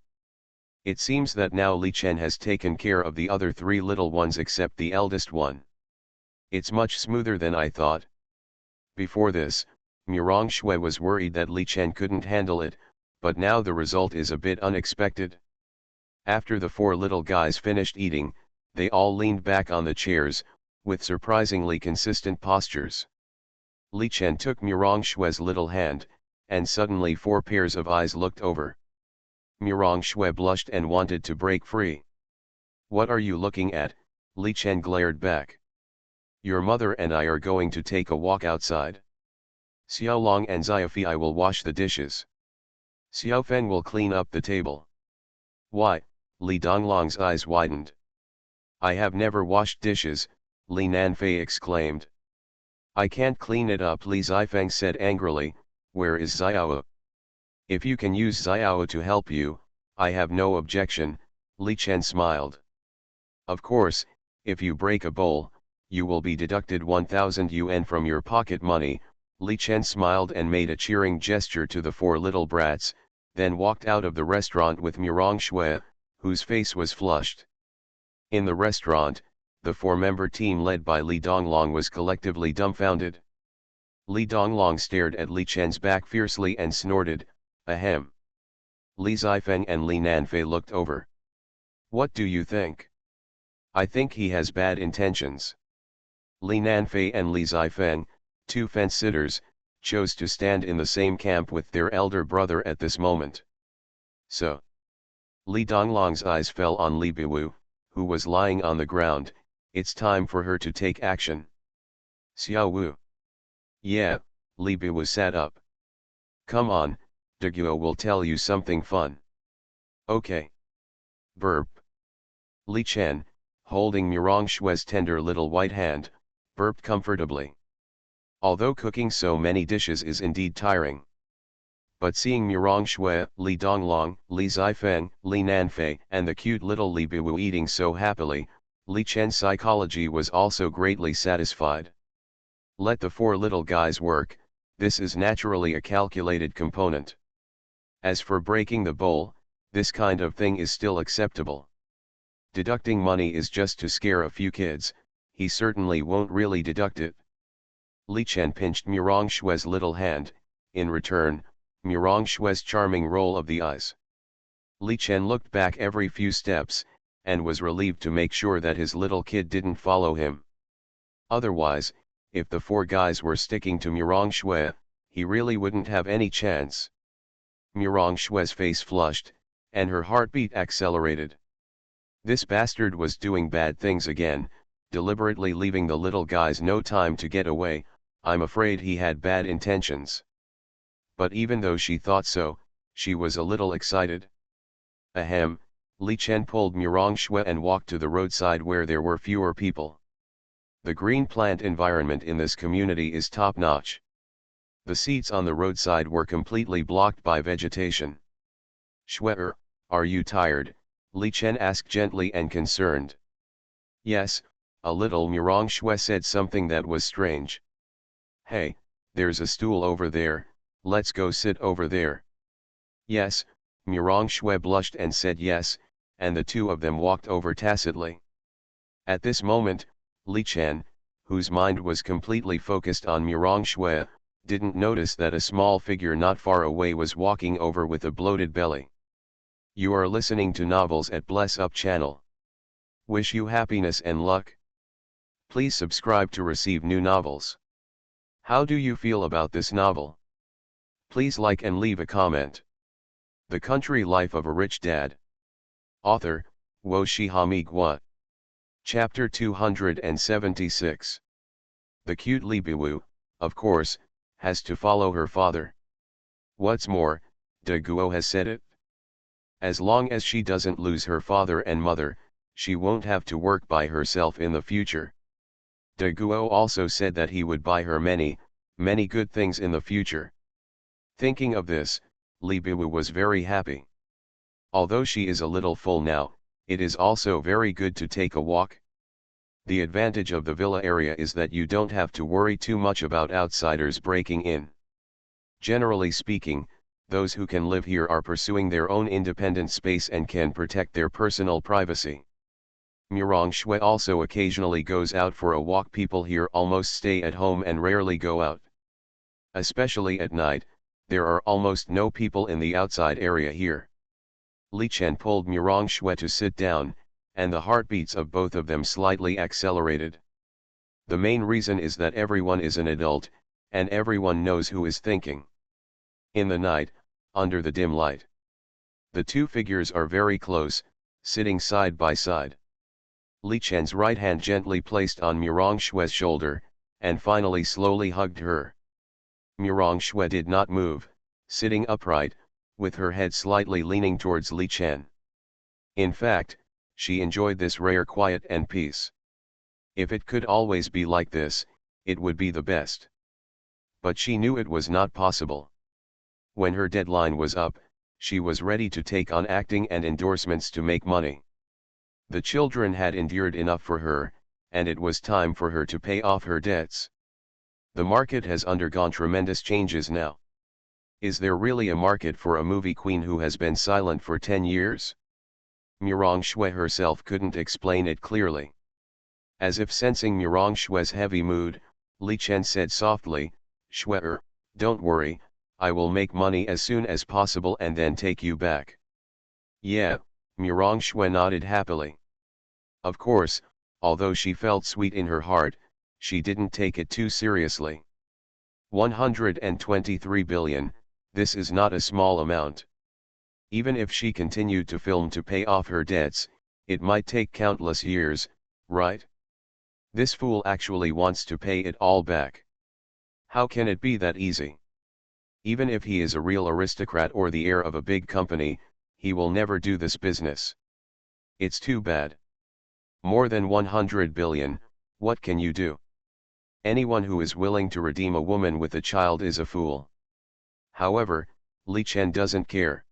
It seems that now Li Chen has taken care of the other three little ones except the eldest one. It's much smoother than I thought. Before this, Murong Shui was worried that Li Chen couldn't handle it, but now the result is a bit unexpected. After the four little guys finished eating, they all leaned back on the chairs, with surprisingly consistent postures. Li Chen took Murong Shui's little hand, and suddenly 4 pairs of eyes looked over. Murong Shui blushed and wanted to break free. What are you looking at? Li Chen glared back. Your mother and I are going to take a walk outside. Xiao Long and Xiaofei will wash the dishes. Xiao Feng will clean up the table. Why? Li Donglong's eyes widened. I have never washed dishes, Li Nanfei exclaimed. I can't clean it up, Li Zifeng said angrily. Where is Xiao? If you can use Xiao to help you, I have no objection, Li Chen smiled. Of course, if you break a bowl, you will be deducted 1,000 yuan from your pocket money, Li Chen smiled and made a cheering gesture to the 4 little brats, then walked out of the restaurant with Murong Shui, whose face was flushed. In the restaurant, the 4-member team led by Li Donglong was collectively dumbfounded. Li Donglong stared at Li Chen's back fiercely and snorted, ahem. Li Zifeng and Li Nanfei looked over. What do you think? I think he has bad intentions. Li Nanfei and Li Zifeng, 2 fence-sitters, chose to stand in the same camp with their elder brother at this moment. So. Li Donglong's eyes fell on Li Biwu, who was lying on the ground. It's time for her to take action. Xiao Wu. Yeah, Li Biwu sat up. Come on, Deguo will tell you something fun. Okay. Burp. Li Chen, holding Murong Shui's tender little white hand, burped comfortably. Although cooking so many dishes is indeed tiring. But seeing Murong Shui, Li Donglong, Li Zifeng, Li Nanfei and the cute little Li Biwu eating so happily, Li Chen's psychology was also greatly satisfied. Let the 4 little guys work, this is naturally a calculated component. As for breaking the bowl, this kind of thing is still acceptable. Deducting money is just to scare a few kids, he certainly won't really deduct it. Li Chen pinched Murong Shui's little hand, in return, Murong Shui's charming roll of the eyes. Li Chen looked back every few steps, and was relieved to make sure that his little kid didn't follow him. Otherwise, if the 4 guys were sticking to Murong Shui, he really wouldn't have any chance. Murong Shui's face flushed, and her heartbeat accelerated. This bastard was doing bad things again, deliberately leaving the little guys no time to get away. I'm afraid he had bad intentions. But even though she thought so, she was a little excited. Ahem, Li Chen pulled Murong Shui and walked to the roadside where there were fewer people. The green plant environment in this community is top-notch. The seats on the roadside were completely blocked by vegetation. Shui, are you tired? Li Chen asked gently and concerned. Yes, a little. Murong Shui said something that was strange. Hey, there's a stool over there, let's go sit over there. Yes, Murong Shui blushed and said yes, and the two of them walked over tacitly. At this moment, Li Chen, whose mind was completely focused on Murong Shui, didn't notice that a small figure not far away was walking over with a bloated belly. You are listening to Novels at Bless Up channel. Wish you happiness and luck. Please subscribe to receive new novels. How do you feel about this novel? Please like and leave a comment. The Country Life of a Rich Dad. Author, Wo Shihami Gua. Chapter 276. The cute Li Biwu, of course, has to follow her father. What's more, De Guo has said it. As long as she doesn't lose her father and mother, she won't have to work by herself in the future. De Guo also said that he would buy her many, many good things in the future. Thinking of this, Li Biwu was very happy. Although she is a little full now, it is also very good to take a walk. The advantage of the villa area is that you don't have to worry too much about outsiders breaking in. Generally speaking, those who can live here are pursuing their own independent space and can protect their personal privacy. Murong Shui also occasionally goes out for a walk. People here almost stay at home and rarely go out. Especially at night, there are almost no people in the outside area here. Li Chen pulled Murong Shui to sit down, and the heartbeats of both of them slightly accelerated. The main reason is that everyone is an adult, and everyone knows who is thinking. In the night, under the dim light, the two figures are very close, sitting side by side. Li Chen's right hand gently placed on Murong Shui's shoulder, and finally slowly hugged her. Murong Shui did not move, sitting upright, with her head slightly leaning towards Li Chen. In fact, she enjoyed this rare quiet and peace. If it could always be like this, it would be the best. But she knew it was not possible. When her deadline was up, she was ready to take on acting and endorsements to make money. The children had endured enough for her, and it was time for her to pay off her debts. The market has undergone tremendous changes now. Is there really a market for a movie queen who has been silent for 10 years? Murong Shui herself couldn't explain it clearly. As if sensing Murong Shui's heavy mood, Li Chen said softly, Shui, don't worry, I will make money as soon as possible and then take you back. Yeah, Murong Shui nodded happily. Of course, although she felt sweet in her heart, she didn't take it too seriously. 123 billion, this is not a small amount. Even if she continued to film to pay off her debts, it might take countless years, right? This fool actually wants to pay it all back. How can it be that easy? Even if he is a real aristocrat or the heir of a big company, he will never do this business. It's too bad. More than 100 billion, what can you do? Anyone who is willing to redeem a woman with a child is a fool. However, Li Chen doesn't care.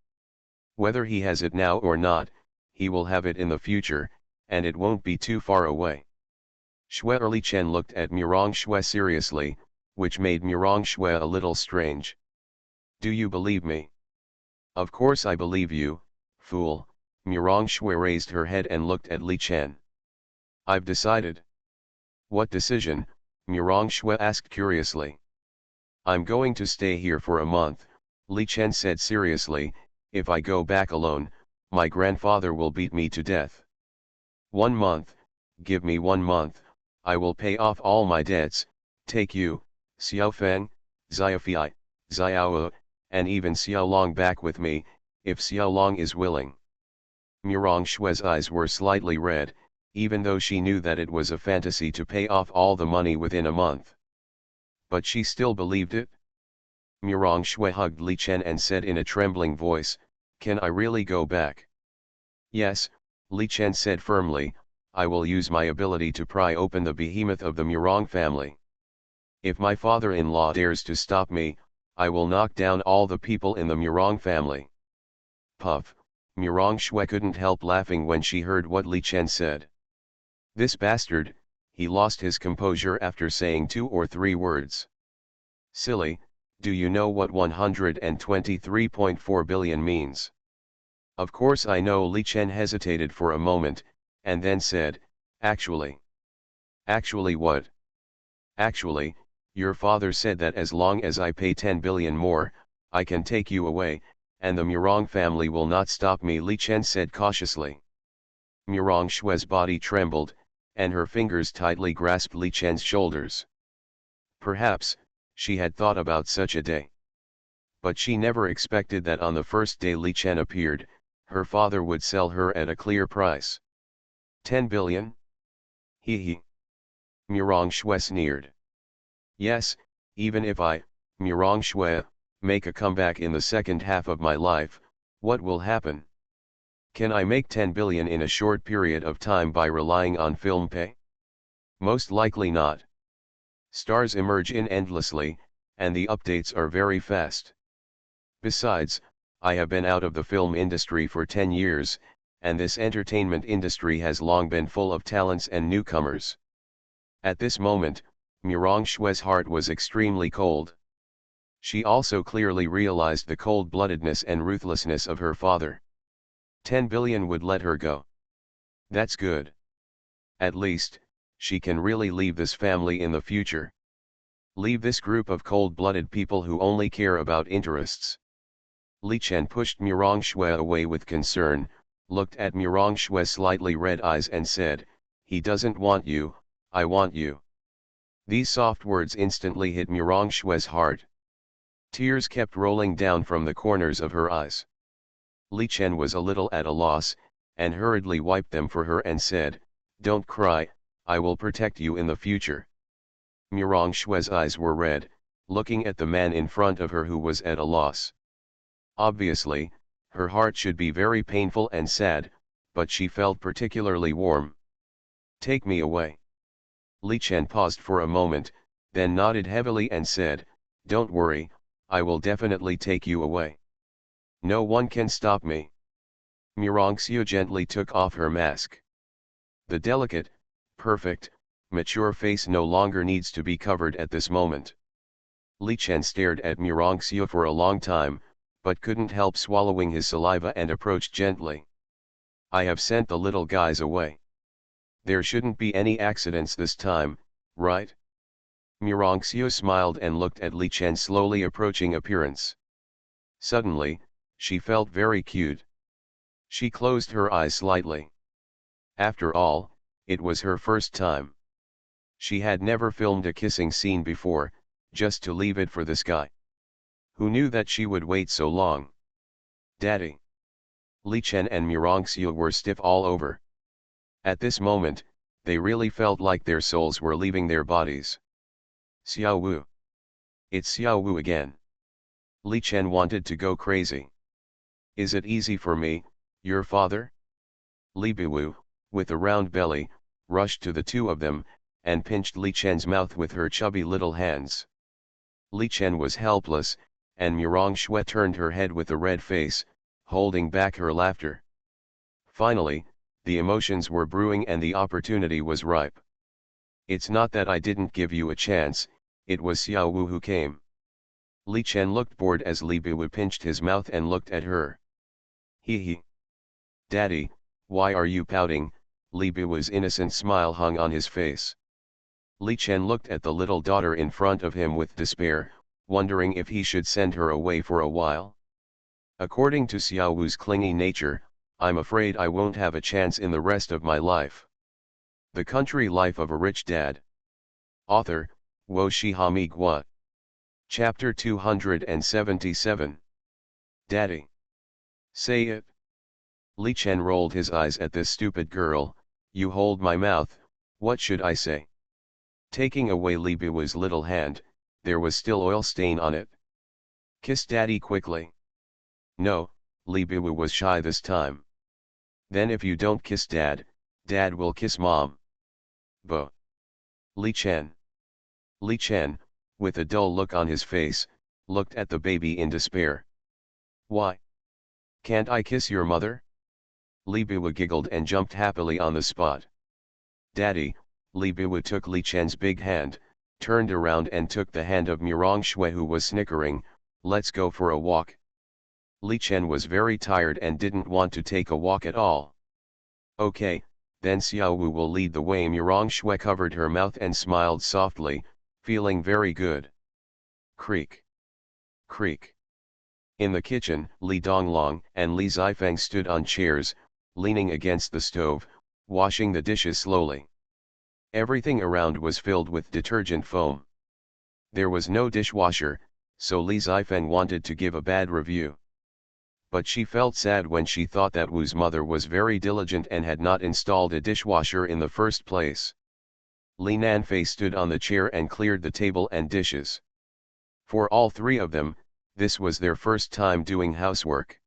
Whether he has it now or not, he will have it in the future, and it won't be too far away. Shui Li Chen looked at Murong Shui seriously, which made Murong Shui a little strange. Do you believe me? Of course I believe you, fool. Murong Shui raised her head and looked at Li Chen. I've decided. What decision? Murong Shui asked curiously. I'm going to stay here for a month, Li Chen said seriously. If I go back alone, my grandfather will beat me to death. 1 month, give me 1 month, I will pay off all my debts, take you, Xiaofeng, Xiaofei, Xiao, and even Xiao Long back with me, if Xiao Long is willing. Murong Shui's eyes were slightly red, even though she knew that it was a fantasy to pay off all the money within a month. But she still believed it. Murong Shui hugged Li Chen and said in a trembling voice, can I really go back? Yes, Li Chen said firmly, I will use my ability to pry open the behemoth of the Murong family. If my father-in-law dares to stop me, I will knock down all the people in the Murong family. Puff, Murong Shui couldn't help laughing when she heard what Li Chen said. This bastard, he lost his composure after saying 2 or 3 words. Silly, do you know what 123.4 billion means? Of course I know. Li Chen hesitated for a moment, and then said, actually. Actually what? Actually, your father said that as long as I pay 10 billion more, I can take you away, and the Murong family will not stop me, Li Chen said cautiously. Murong Shui's body trembled, and her fingers tightly grasped Li Chen's shoulders. Perhaps, she had thought about such a day. But she never expected that on the first day Li Chen appeared, her father would sell her at a clear price. 10 billion? He. Murong Shui sneered. Yes, even if I, Murong Shui, make a comeback in the second half of my life, what will happen? Can I make 10 billion in a short period of time by relying on film pay? Most likely not. Stars emerge in endlessly, and the updates are very fast. Besides, I have been out of the film industry for 10 years, and this entertainment industry has long been full of talents and newcomers. At this moment, Murong Shui's heart was extremely cold. She also clearly realized the cold-bloodedness and ruthlessness of her father. 10 billion would let her go. That's good. At least, she can really leave this family in the future. Leave this group of cold-blooded people who only care about interests. Li Chen pushed Murong Shui away with concern, looked at Murong Shui's slightly red eyes and said, he doesn't want you, I want you. These soft words instantly hit Murong Shui's heart. Tears kept rolling down from the corners of her eyes. Li Chen was a little at a loss, and hurriedly wiped them for her and said, don't cry, I will protect you in the future. Murong Shui's eyes were red, looking at the man in front of her who was at a loss. Obviously, her heart should be very painful and sad, but she felt particularly warm. Take me away. Li Chen paused for a moment, then nodded heavily and said, don't worry, I will definitely take you away. No one can stop me. Murong Xiu gently took off her mask. The delicate, perfect, mature face no longer needs to be covered at this moment. Li Chen stared at Murong Xiu for a long time, but couldn't help swallowing his saliva and approached gently. I have sent the little guys away. There shouldn't be any accidents this time, right? Murong Xiu smiled and looked at Li Chen's slowly approaching appearance. Suddenly, she felt very cute. She closed her eyes slightly. After all, it was her first time. She had never filmed a kissing scene before, just to leave it for this guy. Who knew that she would wait so long? Daddy. Li Chen and Murong Xiu were stiff all over. At this moment, they really felt like their souls were leaving their bodies. Xiao Wu. It's Xiao Wu again. Li Chen wanted to go crazy. Is it easy for me, your father? Li Biwu, with a round belly, rushed to the two of them, and pinched Li Chen's mouth with her chubby little hands. Li Chen was helpless, and Murong Shui turned her head with a red face, holding back her laughter. Finally, the emotions were brewing and the opportunity was ripe. It's not that I didn't give you a chance, it was Xiao Wu who came. Li Chen looked bored as Li Biwu pinched his mouth and looked at her. He. Daddy, why are you pouting? Li Biwu's innocent smile hung on his face. Li Chen looked at the little daughter in front of him with despair, wondering if he should send her away for a while. According to Xiao Wu's clingy nature, I'm afraid I won't have a chance in the rest of my life. The Country Life of a Rich Dad. Author, Wo Shihami Gua. Chapter 277. Daddy. Say it. Li Chen rolled his eyes at this stupid girl. You hold my mouth, what should I say? Taking away Li Biwu's little hand, there was still oil stain on it. Kiss Daddy quickly. No, Li Biwu was shy this time. Then if you don't kiss Dad, Dad will kiss Mom. Bo. Li Chen. Li Chen, with a dull look on his face, looked at the baby in despair. Why? Can't I kiss your mother? Li Biwa giggled and jumped happily on the spot. Daddy, Li Biwa took Li Chen's big hand, turned around and took the hand of Mirong Shui, who was snickering. Let's go for a walk. Li Chen was very tired and didn't want to take a walk at all. Okay, then Xiao Wu will lead the way. Mirong Shui covered her mouth and smiled softly, feeling very good. Creak. Creak. In the kitchen, Li Donglong and Li Zifeng stood on chairs, leaning against the stove, washing the dishes slowly. Everything around was filled with detergent foam. There was no dishwasher, so Li Zifeng wanted to give a bad review. But she felt sad when she thought that Wu's mother was very diligent and had not installed a dishwasher in the first place. Li Nanfei stood on the chair and cleared the table and dishes. For all three of them, this was their first time doing housework.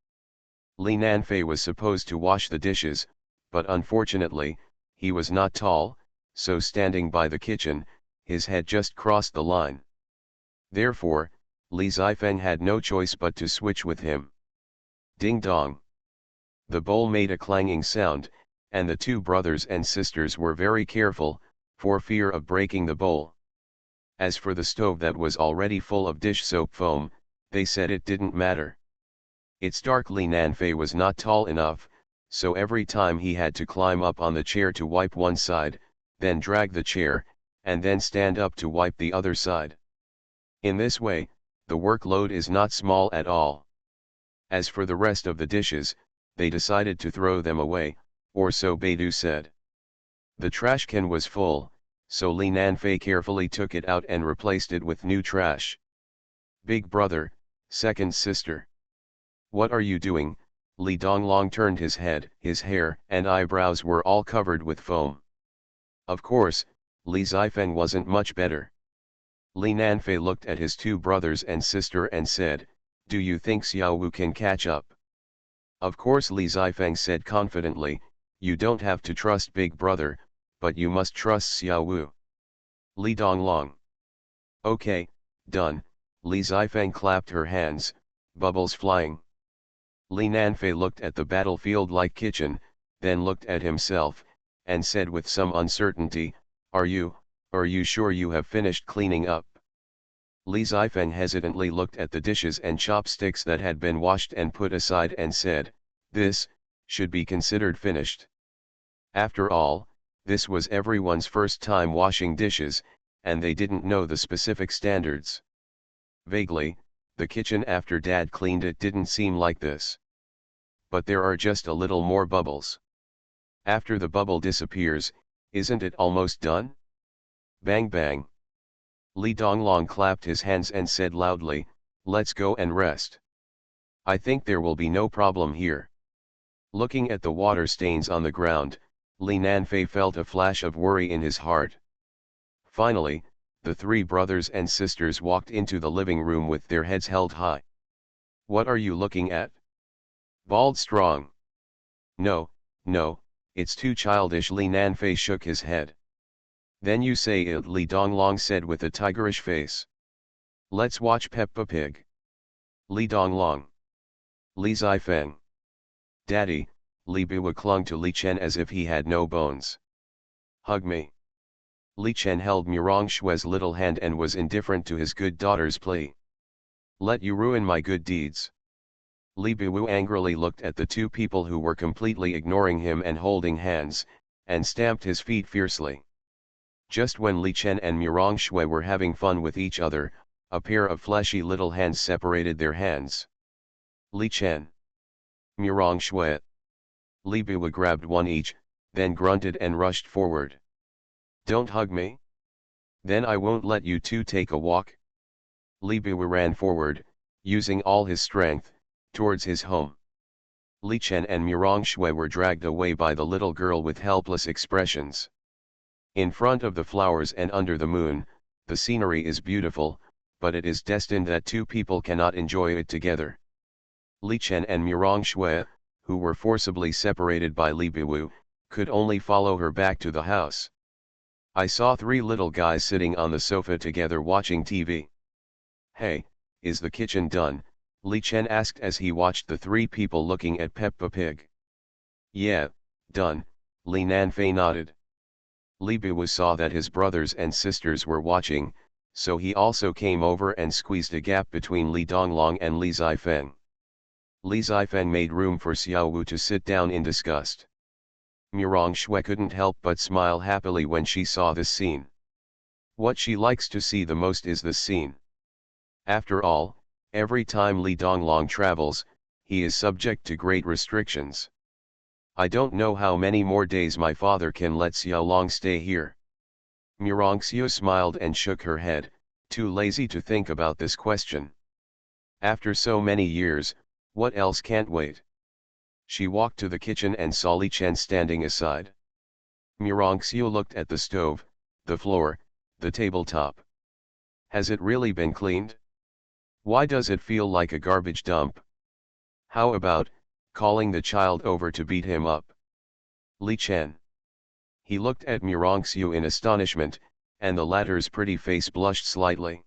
Li Nanfei was supposed to wash the dishes, but unfortunately, he was not tall, so standing by the kitchen, his head just crossed the line. Therefore, Li Zifeng had no choice but to switch with him. Ding dong. The bowl made a clanging sound, and the two brothers and sisters were very careful, for fear of breaking the bowl. As for the stove that was already full of dish soap foam, they said it didn't matter. It's dark. Li Nanfei was not tall enough, so every time he had to climb up on the chair to wipe one side, then drag the chair, and then stand up to wipe the other side. In this way, the workload is not small at all. As for the rest of the dishes, they decided to throw them away, or so Beidou said. The trash can was full, so Li Nanfei carefully took it out and replaced it with new trash. Big brother, second sister. What are you doing? Li Donglong turned his head. His hair and eyebrows were all covered with foam. Of course, Li Zifeng wasn't much better. Li Nanfei looked at his two brothers and sister and said, do you think Xiao Wu can catch up? Of course, Li Zifeng said confidently, you don't have to trust big brother, but you must trust Xiao Wu. Li Donglong. Okay, done. Li Zifeng clapped her hands, bubbles flying. Li Nanfei looked at the battlefield-like kitchen, then looked at himself, and said with some uncertainty, are you sure you have finished cleaning up? Li Zifeng hesitantly looked at the dishes and chopsticks that had been washed and put aside and said, this should be considered finished. After all, this was everyone's first time washing dishes, and they didn't know the specific standards. Vaguely, the kitchen after Dad cleaned it didn't seem like this. But there are just a little more bubbles. After the bubble disappears, isn't it almost done? Bang bang. Li Donglong clapped his hands and said loudly, let's go and rest. I think there will be no problem here. Looking at the water stains on the ground, Li Nanfei felt a flash of worry in his heart. Finally, the three brothers and sisters walked into the living room with their heads held high. What are you looking at? Bald Strong. No, it's too childish. Li Nanfei shook his head. Then you say it, Li Donglong said with a tigerish face. Let's watch Peppa Pig. Li Donglong. Li Zifeng. Daddy, Li Biwa clung to Li Chen as if he had no bones. Hug me. Li Chen held Mirong Shui's little hand and was indifferent to his good daughter's plea. Let you ruin my good deeds. Li Biwa angrily looked at the two people who were completely ignoring him and holding hands, and stamped his feet fiercely. Just when Li Chen and Mirong Shui were having fun with each other, a pair of fleshy little hands separated their hands. Li Chen. Mirong Shui. Li Biwa grabbed one each, then grunted and rushed forward. Don't hug me? Then I won't let you two take a walk. Li Biwa ran forward, using all his strength, towards his home. Li Chen and Mirong Shui were dragged away by the little girl with helpless expressions. In front of the flowers and under the moon, the scenery is beautiful, but it is destined that two people cannot enjoy it together. Li Chen and Mirong Shui, who were forcibly separated by Li Biwu, could only follow her back to the house. I saw three little guys sitting on the sofa together watching TV. Hey, is the kitchen done? Li Chen asked as he watched the three people looking at Peppa Pig. Yeah, done, Li Nanfei nodded. Li Biwa saw that his brothers and sisters were watching, so he also came over and squeezed a gap between Li Donglong and Li Zifeng. Li Zifeng made room for Xiao Wu to sit down in disgust. Murong Shui couldn't help but smile happily when she saw this scene. What she likes to see the most is this scene. After all, every time Li Donglong travels, he is subject to great restrictions. I don't know how many more days my father can let Xiao Long stay here. Murong Xiu smiled and shook her head, too lazy to think about this question. After so many years, what else can't wait? She walked to the kitchen and saw Li Chen standing aside. Murong Xiu looked at the stove, the floor, the tabletop. Has it really been cleaned? Why does it feel like a garbage dump? How about calling the child over to beat him up? Li Chen. He looked at Murong Xiu in astonishment, and the latter's pretty face blushed slightly.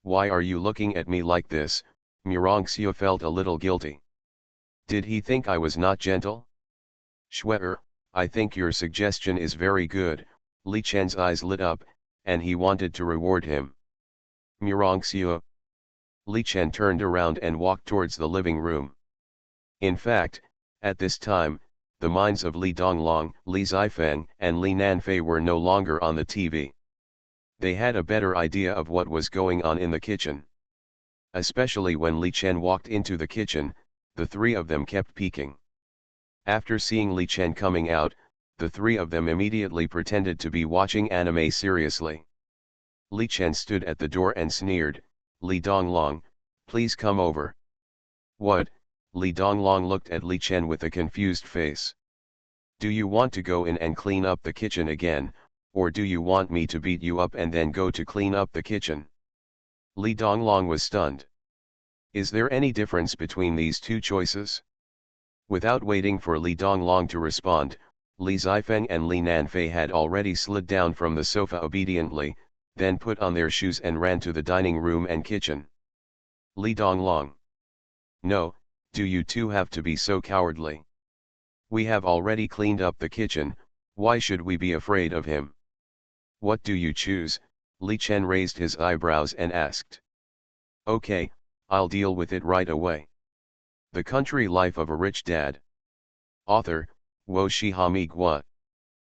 Why are you looking at me like this? Murong Xiu felt a little guilty. Did he think I was not gentle? Shui, I think your suggestion is very good. Li Chen's eyes lit up, and he wanted to reward him. Murong Xiu. Li Chen turned around and walked towards the living room. In fact, at this time, the minds of Li Donglong, Li Zifeng, and Li Nanfei were no longer on the TV. They had a better idea of what was going on in the kitchen. Especially when Li Chen walked into the kitchen, the three of them kept peeking. After seeing Li Chen coming out, the three of them immediately pretended to be watching anime seriously. Li Chen stood at the door and sneered, Li Donglong, please come over. What? Li Donglong looked at Li Chen with a confused face. Do you want to go in and clean up the kitchen again, or do you want me to beat you up and then go to clean up the kitchen? Li Donglong was stunned. Is there any difference between these two choices? Without waiting for Li Donglong to respond, Li Zifeng and Li Nanfei had already slid down from the sofa obediently, then put on their shoes and ran to the dining room and kitchen. Li Donglong. No, do you two have to be so cowardly? We have already cleaned up the kitchen, why should we be afraid of him? What do you choose? Li Chen raised his eyebrows and asked. Okay, I'll deal with it right away. The Country Life of a Rich Dad. Author, Wo Shihami Gua.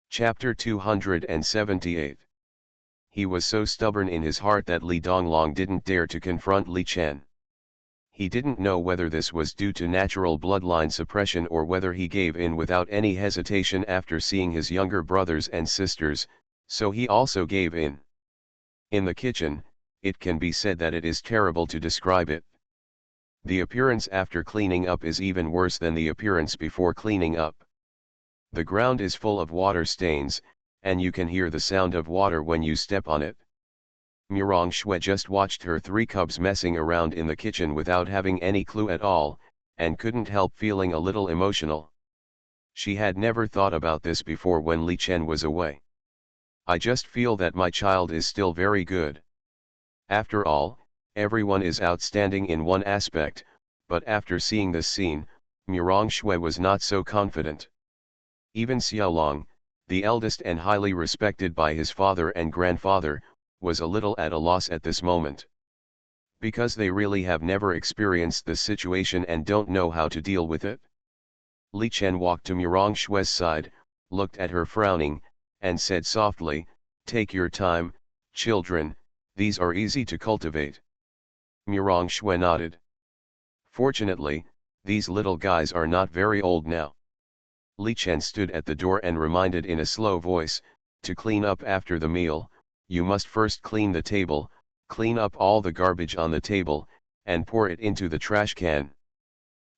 Chapter 278. He was so stubborn in his heart that Li Donglong didn't dare to confront Li Chen. He didn't know whether this was due to natural bloodline suppression or whether he gave in without any hesitation after seeing his younger brothers and sisters, so he also gave in. In the kitchen, it can be said that it is terrible to describe it. The appearance after cleaning up is even worse than the appearance before cleaning up. The ground is full of water stains, and you can hear the sound of water when you step on it. Murong Shui just watched her three cubs messing around in the kitchen without having any clue at all, and couldn't help feeling a little emotional. She had never thought about this before when Li Chen was away. I just feel that my child is still very good. After all, everyone is outstanding in one aspect, but after seeing this scene, Murong Shui was not so confident. Even Xiaolong, the eldest and highly respected by his father and grandfather, was a little at a loss at this moment. Because they really have never experienced this situation and don't know how to deal with it. Li Chen walked to Murong Shui's side, looked at her frowning, and said softly, "Take your time, children, these are easy to cultivate." Murong Shui nodded. Fortunately, these little guys are not very old now. Li Chen stood at the door and reminded in a slow voice, "To clean up after the meal, you must first clean the table, clean up all the garbage on the table, and pour it into the trash can.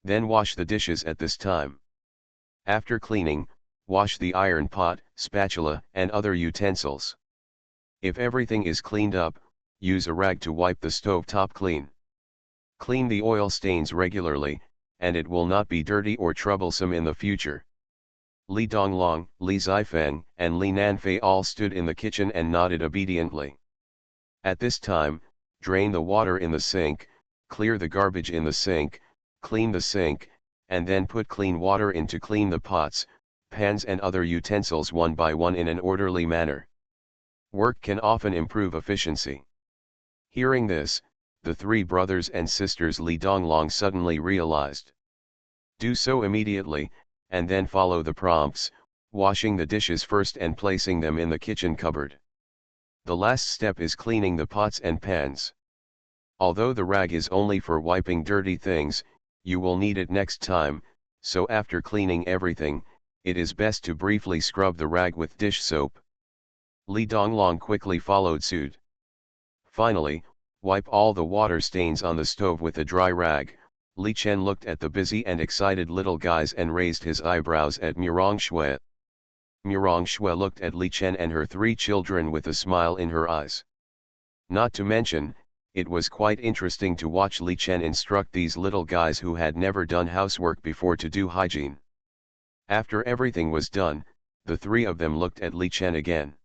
Then wash the dishes at this time. After cleaning, wash the iron pot, spatula, and other utensils. If everything is cleaned up, use a rag to wipe the stove top clean. Clean the oil stains regularly, and it will not be dirty or troublesome in the future." Li Donglong, Li Zifeng, and Li Nanfei all stood in the kitchen and nodded obediently. At this time, drain the water in the sink, clear the garbage in the sink, clean the sink, and then put clean water in to clean the pots, pans and other utensils one by one in an orderly manner. Work can often improve efficiency. Hearing this, the three brothers and sisters Li Donglong suddenly realized. Do so immediately, and then follow the prompts, washing the dishes first and placing them in the kitchen cupboard. The last step is cleaning the pots and pans. Although the rag is only for wiping dirty things, you will need it next time, so after cleaning everything, it is best to briefly scrub the rag with dish soap. Li Donglong quickly followed suit. Finally, wipe all the water stains on the stove with a dry rag. Li Chen looked at the busy and excited little guys and raised his eyebrows at Murong Shui. Murong Shui looked at Li Chen and her three children with a smile in her eyes. Not to mention, it was quite interesting to watch Li Chen instruct these little guys who had never done housework before to do hygiene. After everything was done, the three of them looked at Li Chen again.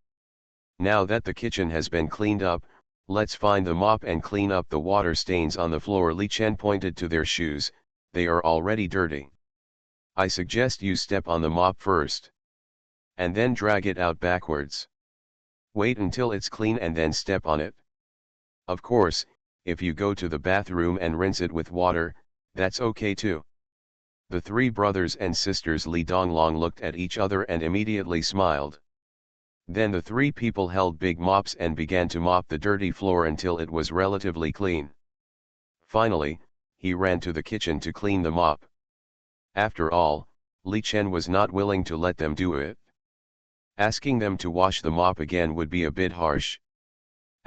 Now that the kitchen has been cleaned up, let's find the mop and clean up the water stains on the floor. Li Chen pointed to their shoes, they are already dirty. I suggest you step on the mop first. And then drag it out backwards. Wait until it's clean and then step on it. Of course, if you go to the bathroom and rinse it with water, that's okay too. The three brothers and sisters Li Donglong looked at each other and immediately smiled. Then the three people held big mops and began to mop the dirty floor until it was relatively clean. Finally, he ran to the kitchen to clean the mop. After all, Li Chen was not willing to let them do it. Asking them to wash the mop again would be a bit harsh.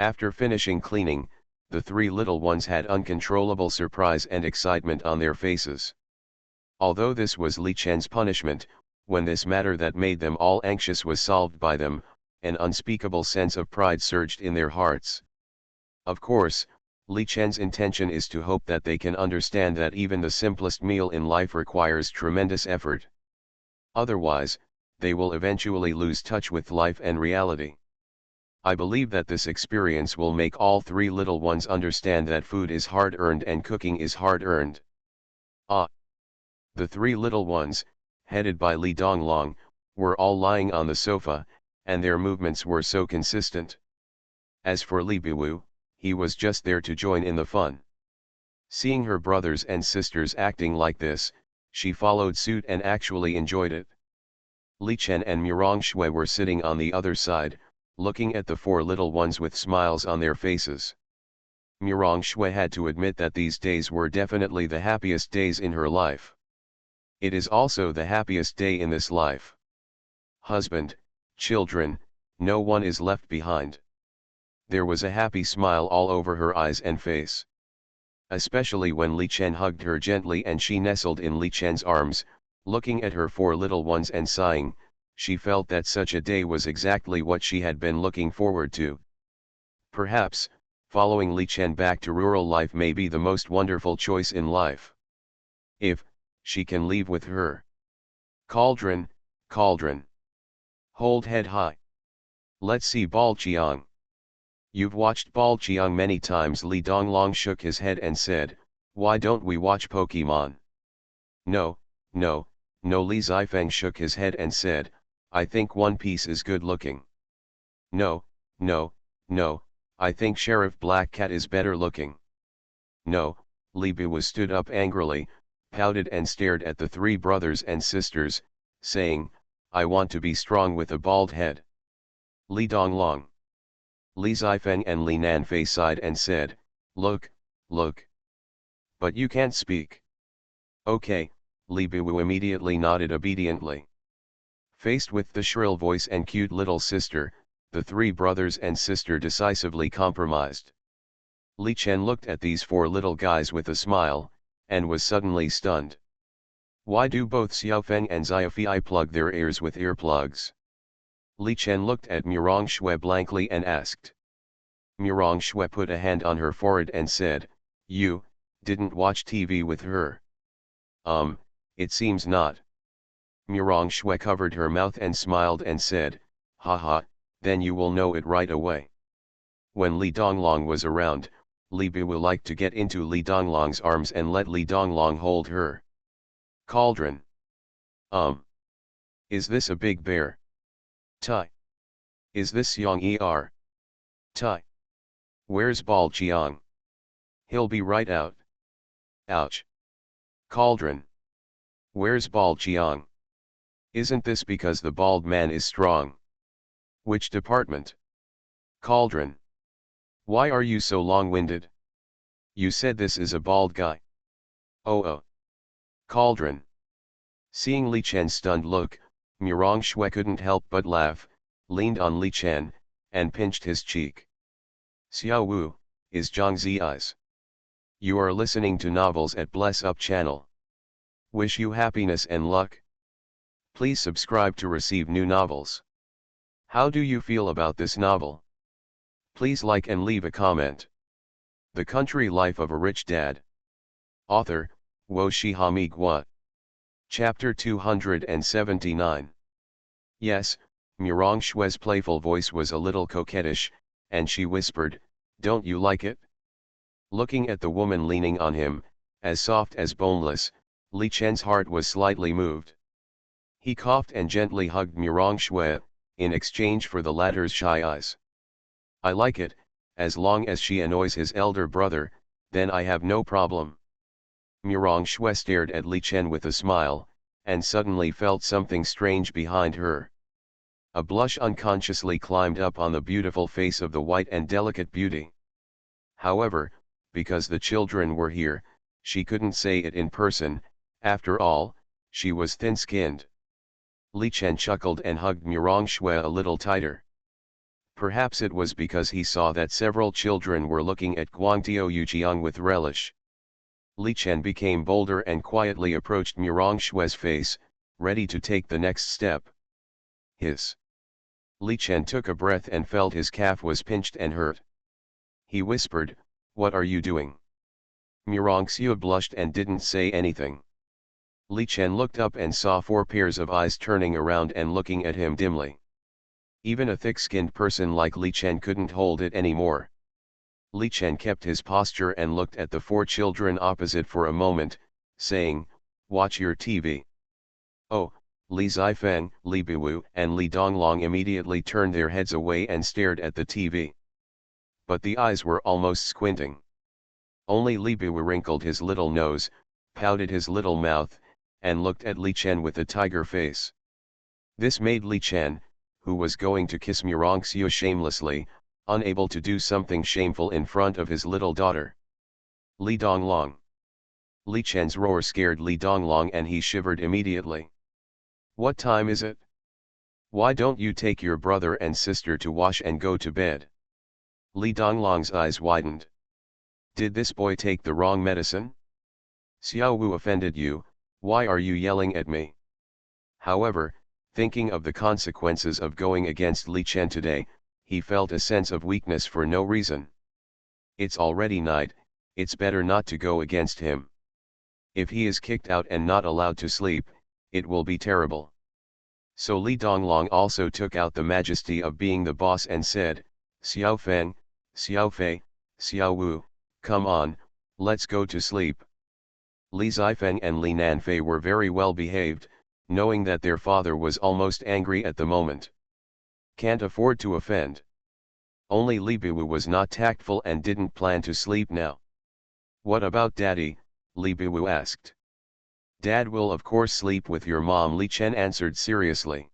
After finishing cleaning, the three little ones had uncontrollable surprise and excitement on their faces. Although this was Li Chen's punishment, when this matter that made them all anxious was solved by them, an unspeakable sense of pride surged in their hearts. Of course, Li Chen's intention is to hope that they can understand that even the simplest meal in life requires tremendous effort. Otherwise, they will eventually lose touch with life and reality. I believe that this experience will make all three little ones understand that food is hard-earned and cooking is hard-earned. Ah! The three little ones, headed by Li Donglong, were all lying on the sofa, and their movements were so consistent. As for Li Biwu, he was just there to join in the fun. Seeing her brothers and sisters acting like this, she followed suit and actually enjoyed it. Li Chen and Murong Shui were sitting on the other side, looking at the four little ones with smiles on their faces. Murong Shui had to admit that these days were definitely the happiest days in her life. It is also the happiest day in this life. Husband, children, no one is left behind. There was a happy smile all over her eyes and face. Especially when Li Chen hugged her gently and she nestled in Li Chen's arms, looking at her four little ones and sighing, she felt that such a day was exactly what she had been looking forward to. Perhaps, following Li Chen back to rural life may be the most wonderful choice in life. If she can leave with her. Cauldron, cauldron. Hold head high. Let's see Ball Chiang. You've watched Ball Chiang many times. Li Donglong shook his head and said, why don't we watch Pokemon? No, no, no. Li Zifeng shook his head and said, I think One Piece is good looking. No, no, no, I think Sheriff Black Cat is better looking. No, Li Biwu stood up angrily, pouted and stared at the three brothers and sisters, saying, I want to be strong with a bald head. Li Donglong. Li Zifeng and Li Nanfei sighed and said, look, look. But you can't speak. Okay, Li Biwu immediately nodded obediently. Faced with the shrill voice and cute little sister, the three brothers and sister decisively compromised. Li Chen looked at these four little guys with a smile, and was suddenly stunned. Why do both Xiaofeng and Xiaofei plug their ears with earplugs? Li Chen looked at Murong Shui blankly and asked. Murong Shui put a hand on her forehead and said, you didn't watch TV with her? It seems not. Murong Shui covered her mouth and smiled and said, haha, then you will know it right away. When Li Donglong was around, Li Bi would like to get into Li Donglong's arms and let Li Donglong hold her. Cauldron. Is this a big bear? Tai. Is this Xiang Er? Tai. Where's Bal Jiang? He'll be right out. Ouch. Cauldron. Where's Bal Jiang? Isn't this because the bald man is strong? Which department? Cauldron. Why are you so long-winded? You said this is a bald guy. Oh. Cauldron. Seeing Li Chen's stunned look, Murong Shui couldn't help but laugh, leaned on Li Chen, and pinched his cheek. Xiao Wu, is Zhang Zi eyes. You are listening to Novels at Bless Up channel. Wish you happiness and luck. Please subscribe to receive new novels. How do you feel about this novel? Please like and leave a comment. The Country Life of a Rich Dad. Author, Wo Shihami Gua. Chapter 279. Yes, Murong Shui's playful voice was a little coquettish, and she whispered, "Don't you like it?" Looking at the woman leaning on him, as soft as boneless, Li Chen's heart was slightly moved. He coughed and gently hugged Murong Shui, in exchange for the latter's shy eyes. "I like it, as long as she annoys his elder brother, then I have no problem." Murong Shui stared at Li Chen with a smile, and suddenly felt something strange behind her. A blush unconsciously climbed up on the beautiful face of the white and delicate beauty. However, because the children were here, she couldn't say it in person. After all, she was thin-skinned. Li Chen chuckled and hugged Murong Shui a little tighter. Perhaps it was because he saw that several children were looking at Guangtiao Yujiang with relish. Li Chen became bolder and quietly approached Murong Shui's face, ready to take the next step. Hiss. Li Chen took a breath and felt his calf was pinched and hurt. He whispered, "What are you doing?" Murong Shui blushed and didn't say anything. Li Chen looked up and saw 4 pairs of eyes turning around and looking at him dimly. Even a thick-skinned person like Li Chen couldn't hold it anymore. Li Chen kept his posture and looked at the 4 children opposite for a moment, saying, "Watch your TV." Oh, Li Zifeng, Li Biwu and Li Donglong immediately turned their heads away and stared at the TV. But the eyes were almost squinting. Only Li Biwu wrinkled his little nose, pouted his little mouth, and looked at Li Chen with a tiger face. This made Li Chen, who was going to kiss Murong Shui shamelessly, unable to do something shameful in front of his little daughter. Li Donglong. Li Chen's roar scared Li Donglong and he shivered immediately. "What time is it? Why don't you take your brother and sister to wash and go to bed?" Li Donglong's eyes widened. Did this boy take the wrong medicine? Xiao Wu offended you, why are you yelling at me? However, thinking of the consequences of going against Li Chen today, he felt a sense of weakness for no reason. It's already night, it's better not to go against him. If he is kicked out and not allowed to sleep, it will be terrible. So Li Donglong also took out the majesty of being the boss and said, "Xiao Feng, Xiao Fei, Xiao Wu, come on, let's go to sleep." Li Zifeng and Li Nanfei were very well behaved, knowing that their father was almost angry at the moment. Can't afford to offend. Only Li Biwu was not tactful and didn't plan to sleep now. "What about Daddy?" Li Biwu asked. "Dad will of course sleep with your mom," Li Chen answered seriously.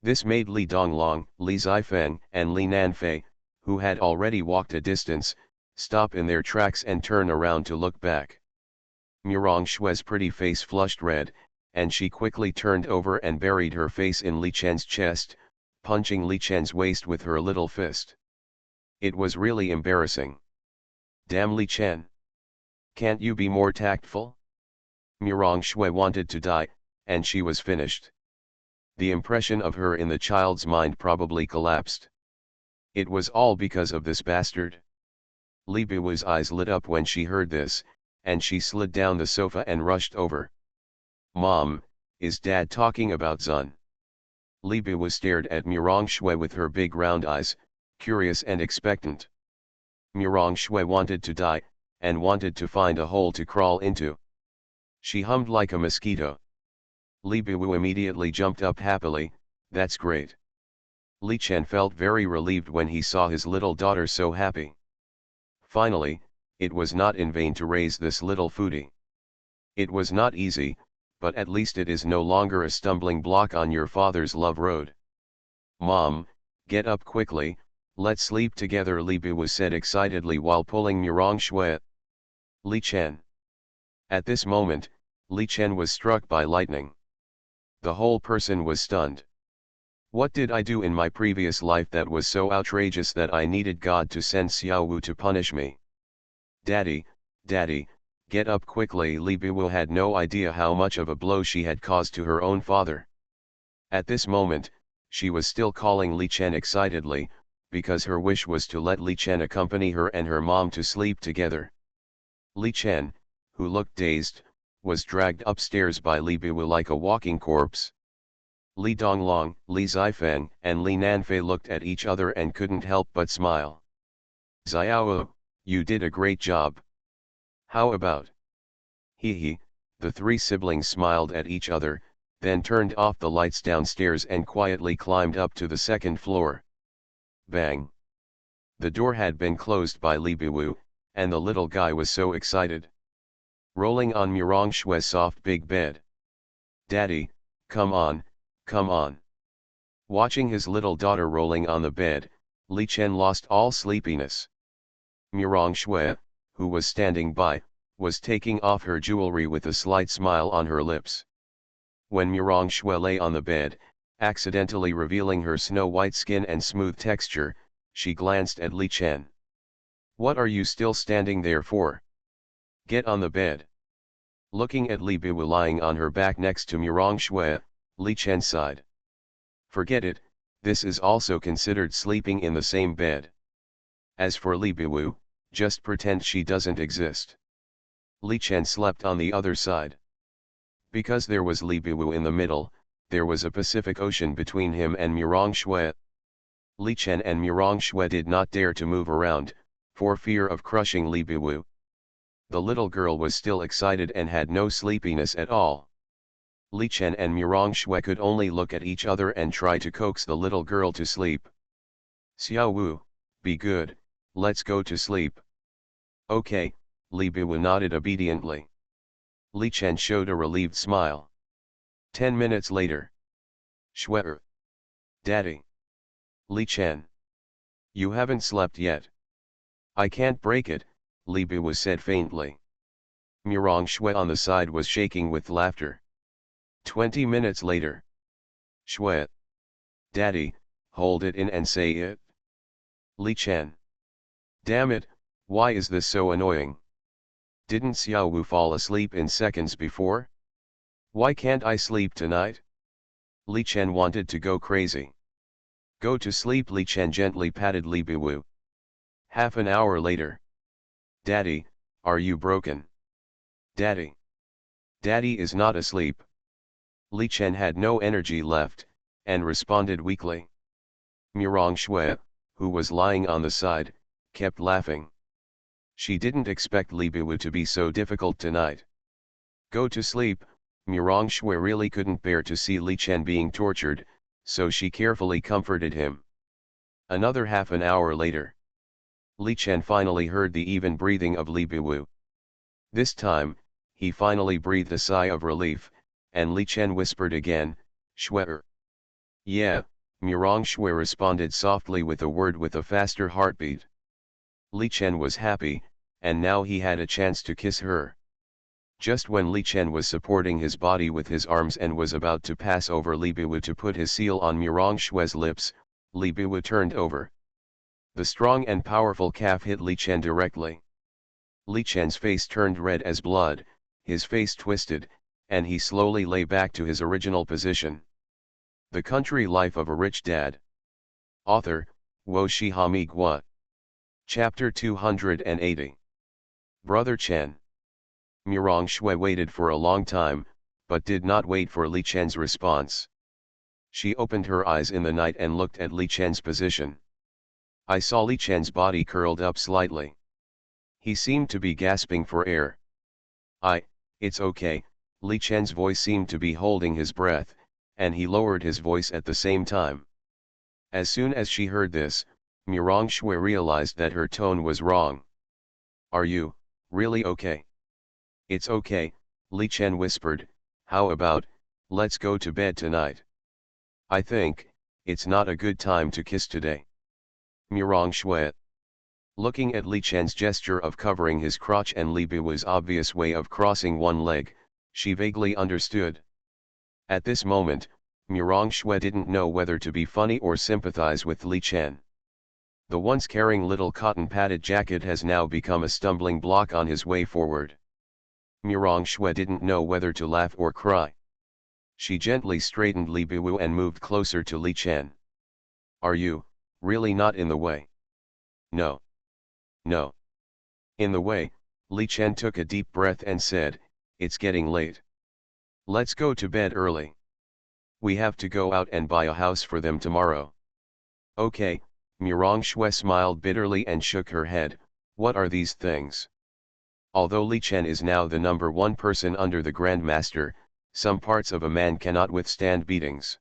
This made Li Donglong, Li Zifeng and Li Nanfei, who had already walked a distance, stop in their tracks and turn around to look back. Murong Shui's pretty face flushed red, and she quickly turned over and buried her face in Li Chen's chest, punching Li Chen's waist with her little fist. It was really embarrassing. "Damn Li Chen! Can't you be more tactful?" Murong Shui wanted to die, and she was finished. The impression of her in the child's mind probably collapsed. It was all because of this bastard. Li Biwu's eyes lit up when she heard this, and she slid down the sofa and rushed over. "Mom, is Dad talking about Zun?" Li Biwu stared at Murong Shui with her big round eyes, curious and expectant. Murong Shui wanted to die, and wanted to find a hole to crawl into. She hummed like a mosquito. Li Biwu immediately jumped up happily. That's great. Li Chen felt very relieved when he saw his little daughter so happy. Finally, it was not in vain to raise this little foodie. It was not easy, but at least it is no longer a stumbling block on your father's love road. Mom, get up quickly, let's sleep together, Li Biwu said excitedly while pulling Murong Shui. Li Chen. At this moment, Li Chen was struck by lightning. The whole person was stunned. What did I do in my previous life that was so outrageous that I needed God to send Xiao Wu to punish me? Daddy, Daddy, get up quickly. Li Biwu had no idea how much of a blow she had caused to her own father. At this moment, she was still calling Li Chen excitedly, because her wish was to let Li Chen accompany her and her mom to sleep together. Li Chen, who looked dazed, was dragged upstairs by Li Biwu like a walking corpse. Li Donglong, Li Zifeng, and Li Nanfei looked at each other and couldn't help but smile. Xiao, you did a great job. How about? Hee, the three siblings smiled at each other, then turned off the lights downstairs and quietly climbed up to the second floor. Bang! The door had been closed by Li Biwu, and the little guy was so excited. Rolling on Murong Shui's soft big bed. Daddy, come on, come on. Watching his little daughter rolling on the bed, Li Chen lost all sleepiness. Murong Shui, who was standing by, was taking off her jewelry with a slight smile on her lips. When Murong Shui lay on the bed, accidentally revealing her snow-white skin and smooth texture, she glanced at Li Chen. What are you still standing there for? Get on the bed. Looking at Li Biwu lying on her back next to Murong Shui, Li Chen sighed. Forget it, this is also considered sleeping in the same bed. As for Li Biwu, just pretend she doesn't exist. Li Chen slept on the other side. Because there was Li Biwu in the middle, there was a Pacific Ocean between him and Murong Shui. Li Chen and Murong Shui did not dare to move around, for fear of crushing Li Biwu. The little girl was still excited and had no sleepiness at all. Li Chen and Murong Shui could only look at each other and try to coax the little girl to sleep. Xiao Wu, be good, let's go to sleep. Okay, Li Biwu nodded obediently. Li Chen showed a relieved smile. 10 minutes later. Shui. Daddy. Li Chen. You haven't slept yet. I can't break it, Li Biwu said faintly. Murong Shui on the side was shaking with laughter. 20 minutes later. Shui. Daddy, hold it in and say it. Li Chen. Damn it, why is this so annoying? Didn't Xiao Wu fall asleep in seconds before? Why can't I sleep tonight? Li Chen wanted to go crazy. Go to sleep, Li Chen gently patted Li Biwu. Half an hour later. Daddy, are you broken? Daddy. Daddy is not asleep. Li Chen had no energy left, and responded weakly. Murong Shui, who was lying on the side, kept laughing. She didn't expect Li Biwu to be so difficult tonight. Go to sleep, Murong Shui really couldn't bear to see Li Chen being tortured, so she carefully comforted him. Another half an hour later. Li Chen finally heard the even breathing of Li Biwu. This time, he finally breathed a sigh of relief, and Li Chen whispered again, Shui. Yeah, Murong Shui responded softly with a word with a faster heartbeat. Li Chen was happy, and now he had a chance to kiss her. Just when Li Chen was supporting his body with his arms and was about to pass over Li Biwu to put his seal on Murong Shui's lips, Li Biwu turned over. The strong and powerful calf hit Li Chen directly. Li Chen's face turned red as blood, his face twisted, and he slowly lay back to his original position. The Country Life of a Rich Dad. Author, Wo Shihami Gua. Chapter 280. Brother Chen. Murong Shui waited for a long time, but did not wait for Li Chen's response. She opened her eyes in the night and looked at Li Chen's position. I saw Li Chen's body curled up slightly. He seemed to be gasping for air. It's okay, Li Chen's voice seemed to be holding his breath, and he lowered his voice at the same time. As soon as she heard this, Murong Shui realized that her tone was wrong. Are you, really okay? It's okay, Li Chen whispered, how about, let's go to bed tonight. I think, it's not a good time to kiss today. Murong Shui. Looking at Li Chen's gesture of covering his crotch and Li Biwu's obvious way of crossing one leg, she vaguely understood. At this moment, Murong Shui didn't know whether to be funny or sympathize with Li Chen. The once caring little cotton-padded jacket has now become a stumbling block on his way forward. Murong Shui didn't know whether to laugh or cry. She gently straightened Li Biwu and moved closer to Li Chen. Are you, really not in the way? No. No. In the way, Li Chen took a deep breath and said, it's getting late. Let's go to bed early. We have to go out and buy a house for them tomorrow. Okay, Murong Shui smiled bitterly and shook her head, what are these things? Although Li Chen is now the number one person under the Grandmaster, some parts of a man cannot withstand beatings.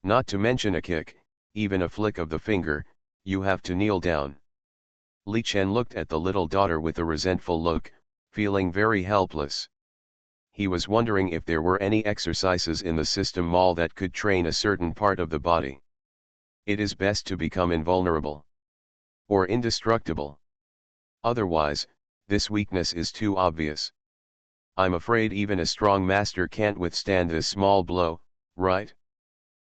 Not to mention a kick, even a flick of the finger, you have to kneel down. Li Chen looked at the little daughter with a resentful look, feeling very helpless. He was wondering if there were any exercises in the system mall that could train a certain part of the body. It is best to become invulnerable. Or indestructible. Otherwise, this weakness is too obvious. I'm afraid even a strong master can't withstand this small blow, right?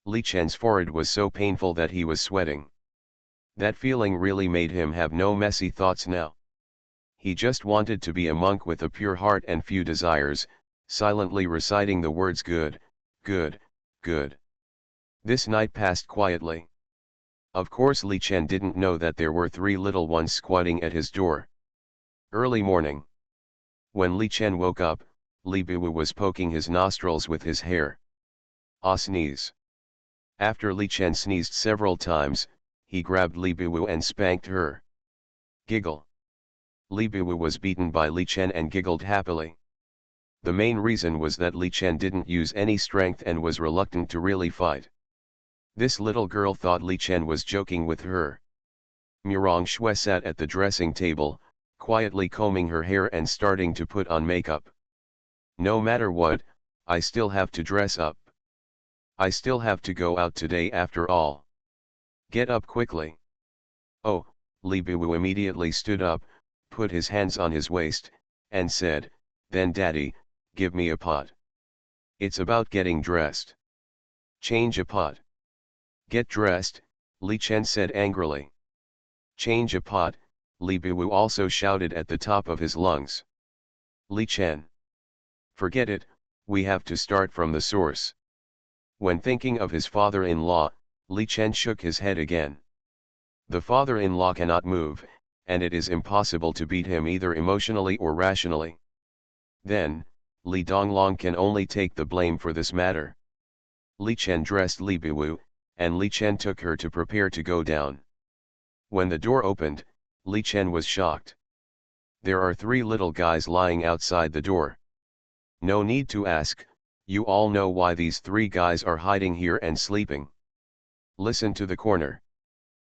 Li Chen's forehead was so painful that he was sweating. That feeling really made him have no messy thoughts now. He just wanted to be a monk with a pure heart and few desires, silently reciting the words good, good, good. This night passed quietly. Of course Li Chen didn't know that there were 3 little ones squatting at his door. Early morning. When Li Chen woke up, Li Biwu was poking his nostrils with his hair. Ah, sneeze. After Li Chen sneezed several times, he grabbed Li Biwu and spanked her. Giggle. Li Biwu was beaten by Li Chen and giggled happily. The main reason was that Li Chen didn't use any strength and was reluctant to really fight. This little girl thought Li Chen was joking with her. Murong Shui sat at the dressing table, quietly combing her hair and starting to put on makeup. No matter what, I still have to dress up. I still have to go out today after all. Get up quickly. Oh, Li Biwu immediately stood up, put his hands on his waist, and said, then daddy, give me a pot. It's about getting dressed. Change a pot. Get dressed, Li Chen said angrily. Change a pot, Li Biwu also shouted at the top of his lungs. Li Chen. Forget it, we have to start from the source. When thinking of his father-in-law, Li Chen shook his head again. The father-in-law cannot move, and it is impossible to beat him either emotionally or rationally. Then, Li Donglong can only take the blame for this matter. Li Chen dressed Li Biwu, and Li Chen took her to prepare to go down. When the door opened, Li Chen was shocked. There are 3 little guys lying outside the door. No need to ask, you all know why these 3 guys are hiding here and sleeping. Listen to the corner.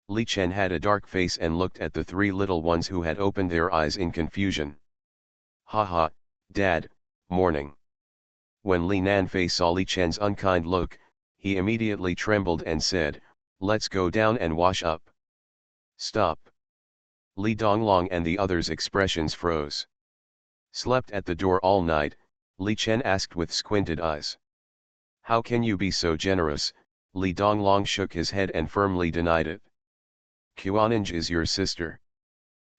Li Chen had a dark face and looked at the 3 little ones who had opened their eyes in confusion. Ha, Dad, morning. When Li Nanfei saw Li Chen's unkind look, he immediately trembled and said, let's go down and wash up. Stop. Li Donglong and the others' expressions froze. Slept at the door all night, Li Chen asked with squinted eyes. How can you be so generous? Li Donglong shook his head and firmly denied it. Qianinj is your sister.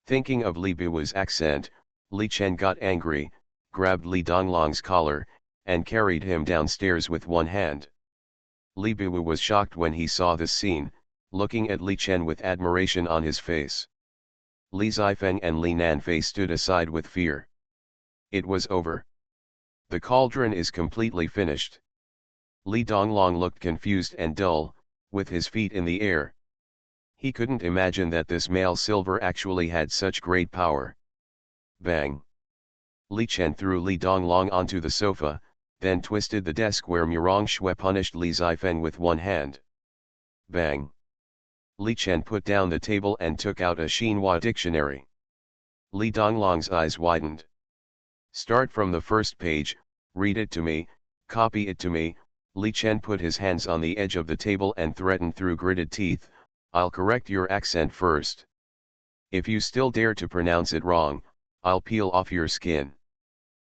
Thinking of Li Biwu's accent, Li Chen got angry, grabbed Li Donglong's collar, and carried him downstairs with one hand. Li Biwu was shocked when he saw this scene, looking at Li Chen with admiration on his face. Li Zifeng and Li Nanfei stood aside with fear. It was over. The cauldron is completely finished. Li Donglong looked confused and dull, with his feet in the air. He couldn't imagine that this male silver actually had such great power. Bang! Li Chen threw Li Donglong onto the sofa, then twisted the desk where Murong Shui punished Li Zifeng with one hand. Bang! Li Chen put down the table and took out a Xinhua dictionary. Li Donglong's eyes widened. Start from the first page, read it to me, copy it to me. Li Chen put his hands on the edge of the table and threatened through gritted teeth, I'll correct your accent first. If you still dare to pronounce it wrong, I'll peel off your skin.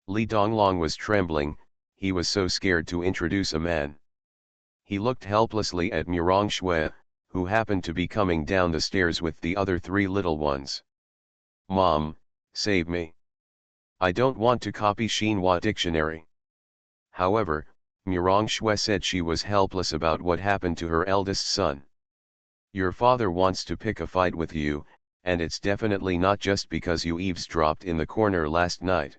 Li Donglong was trembling, he was so scared to introduce a man. He looked helplessly at Murong Shui, who happened to be coming down the stairs with the other three little ones. Mom, save me. I don't want to copy Xinhua dictionary. However, Murong Shui said she was helpless about what happened to her eldest son. Your father wants to pick a fight with you, and it's definitely not just because you eavesdropped in the corner last night.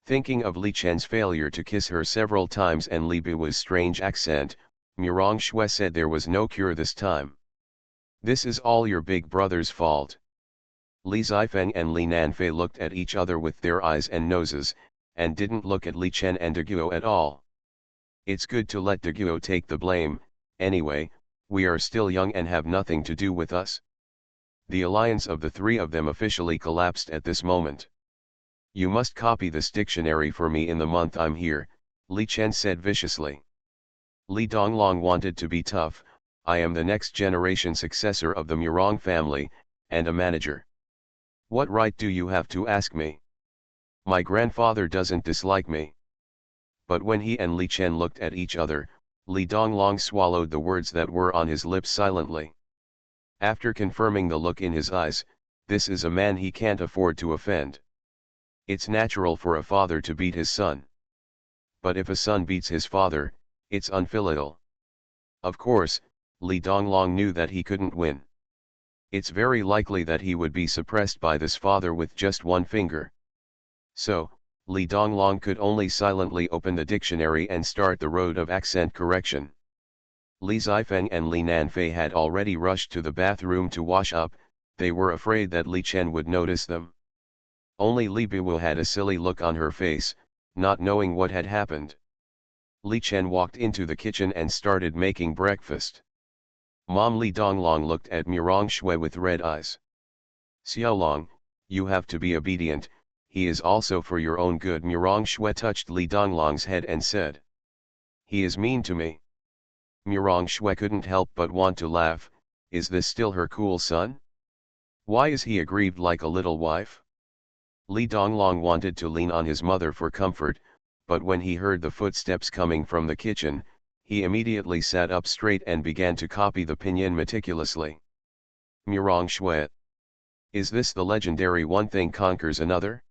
Thinking of Li Chen's failure to kiss her several times and Li Biwu's strange accent, Murong Shui said there was no cure this time. This is all your big brother's fault. Li Zifeng and Li Nanfei looked at each other with their eyes and noses, and didn't look at Li Chen and De Guo at all. It's good to let De Guo take the blame, anyway, we are still young and have nothing to do with us. The alliance of the three of them officially collapsed at this moment. You must copy this dictionary for me in the month I'm here, Li Chen said viciously. Li Donglong wanted to be tough, I am the next generation successor of the Murong family, and a manager. What right do you have to ask me? My grandfather doesn't dislike me. But when he and Li Chen looked at each other, Li Donglong swallowed the words that were on his lips silently. After confirming the look in his eyes, this is a man he can't afford to offend. It's natural for a father to beat his son. But if a son beats his father, it's unfilial. Of course, Li Donglong knew that he couldn't win. It's very likely that he would be suppressed by this father with just one finger. So, Li Donglong could only silently open the dictionary and start the road of accent correction. Li Zifeng and Li Nanfei had already rushed to the bathroom to wash up, they were afraid that Li Chen would notice them. Only Li Biwu had a silly look on her face, not knowing what had happened. Li Chen walked into the kitchen and started making breakfast. Mom Li Donglong looked at Murong Shui with red eyes. Xiaolong, you have to be obedient, he is also for your own good. Murong Shui touched Li Donglong's head and said. He is mean to me. Murong Shui couldn't help but want to laugh, is this still her cool son? Why is he aggrieved like a little wife? Li Donglong wanted to lean on his mother for comfort, but when he heard the footsteps coming from the kitchen, he immediately sat up straight and began to copy the pinyin meticulously. Murong Shui. Is this the legendary one thing conquers another?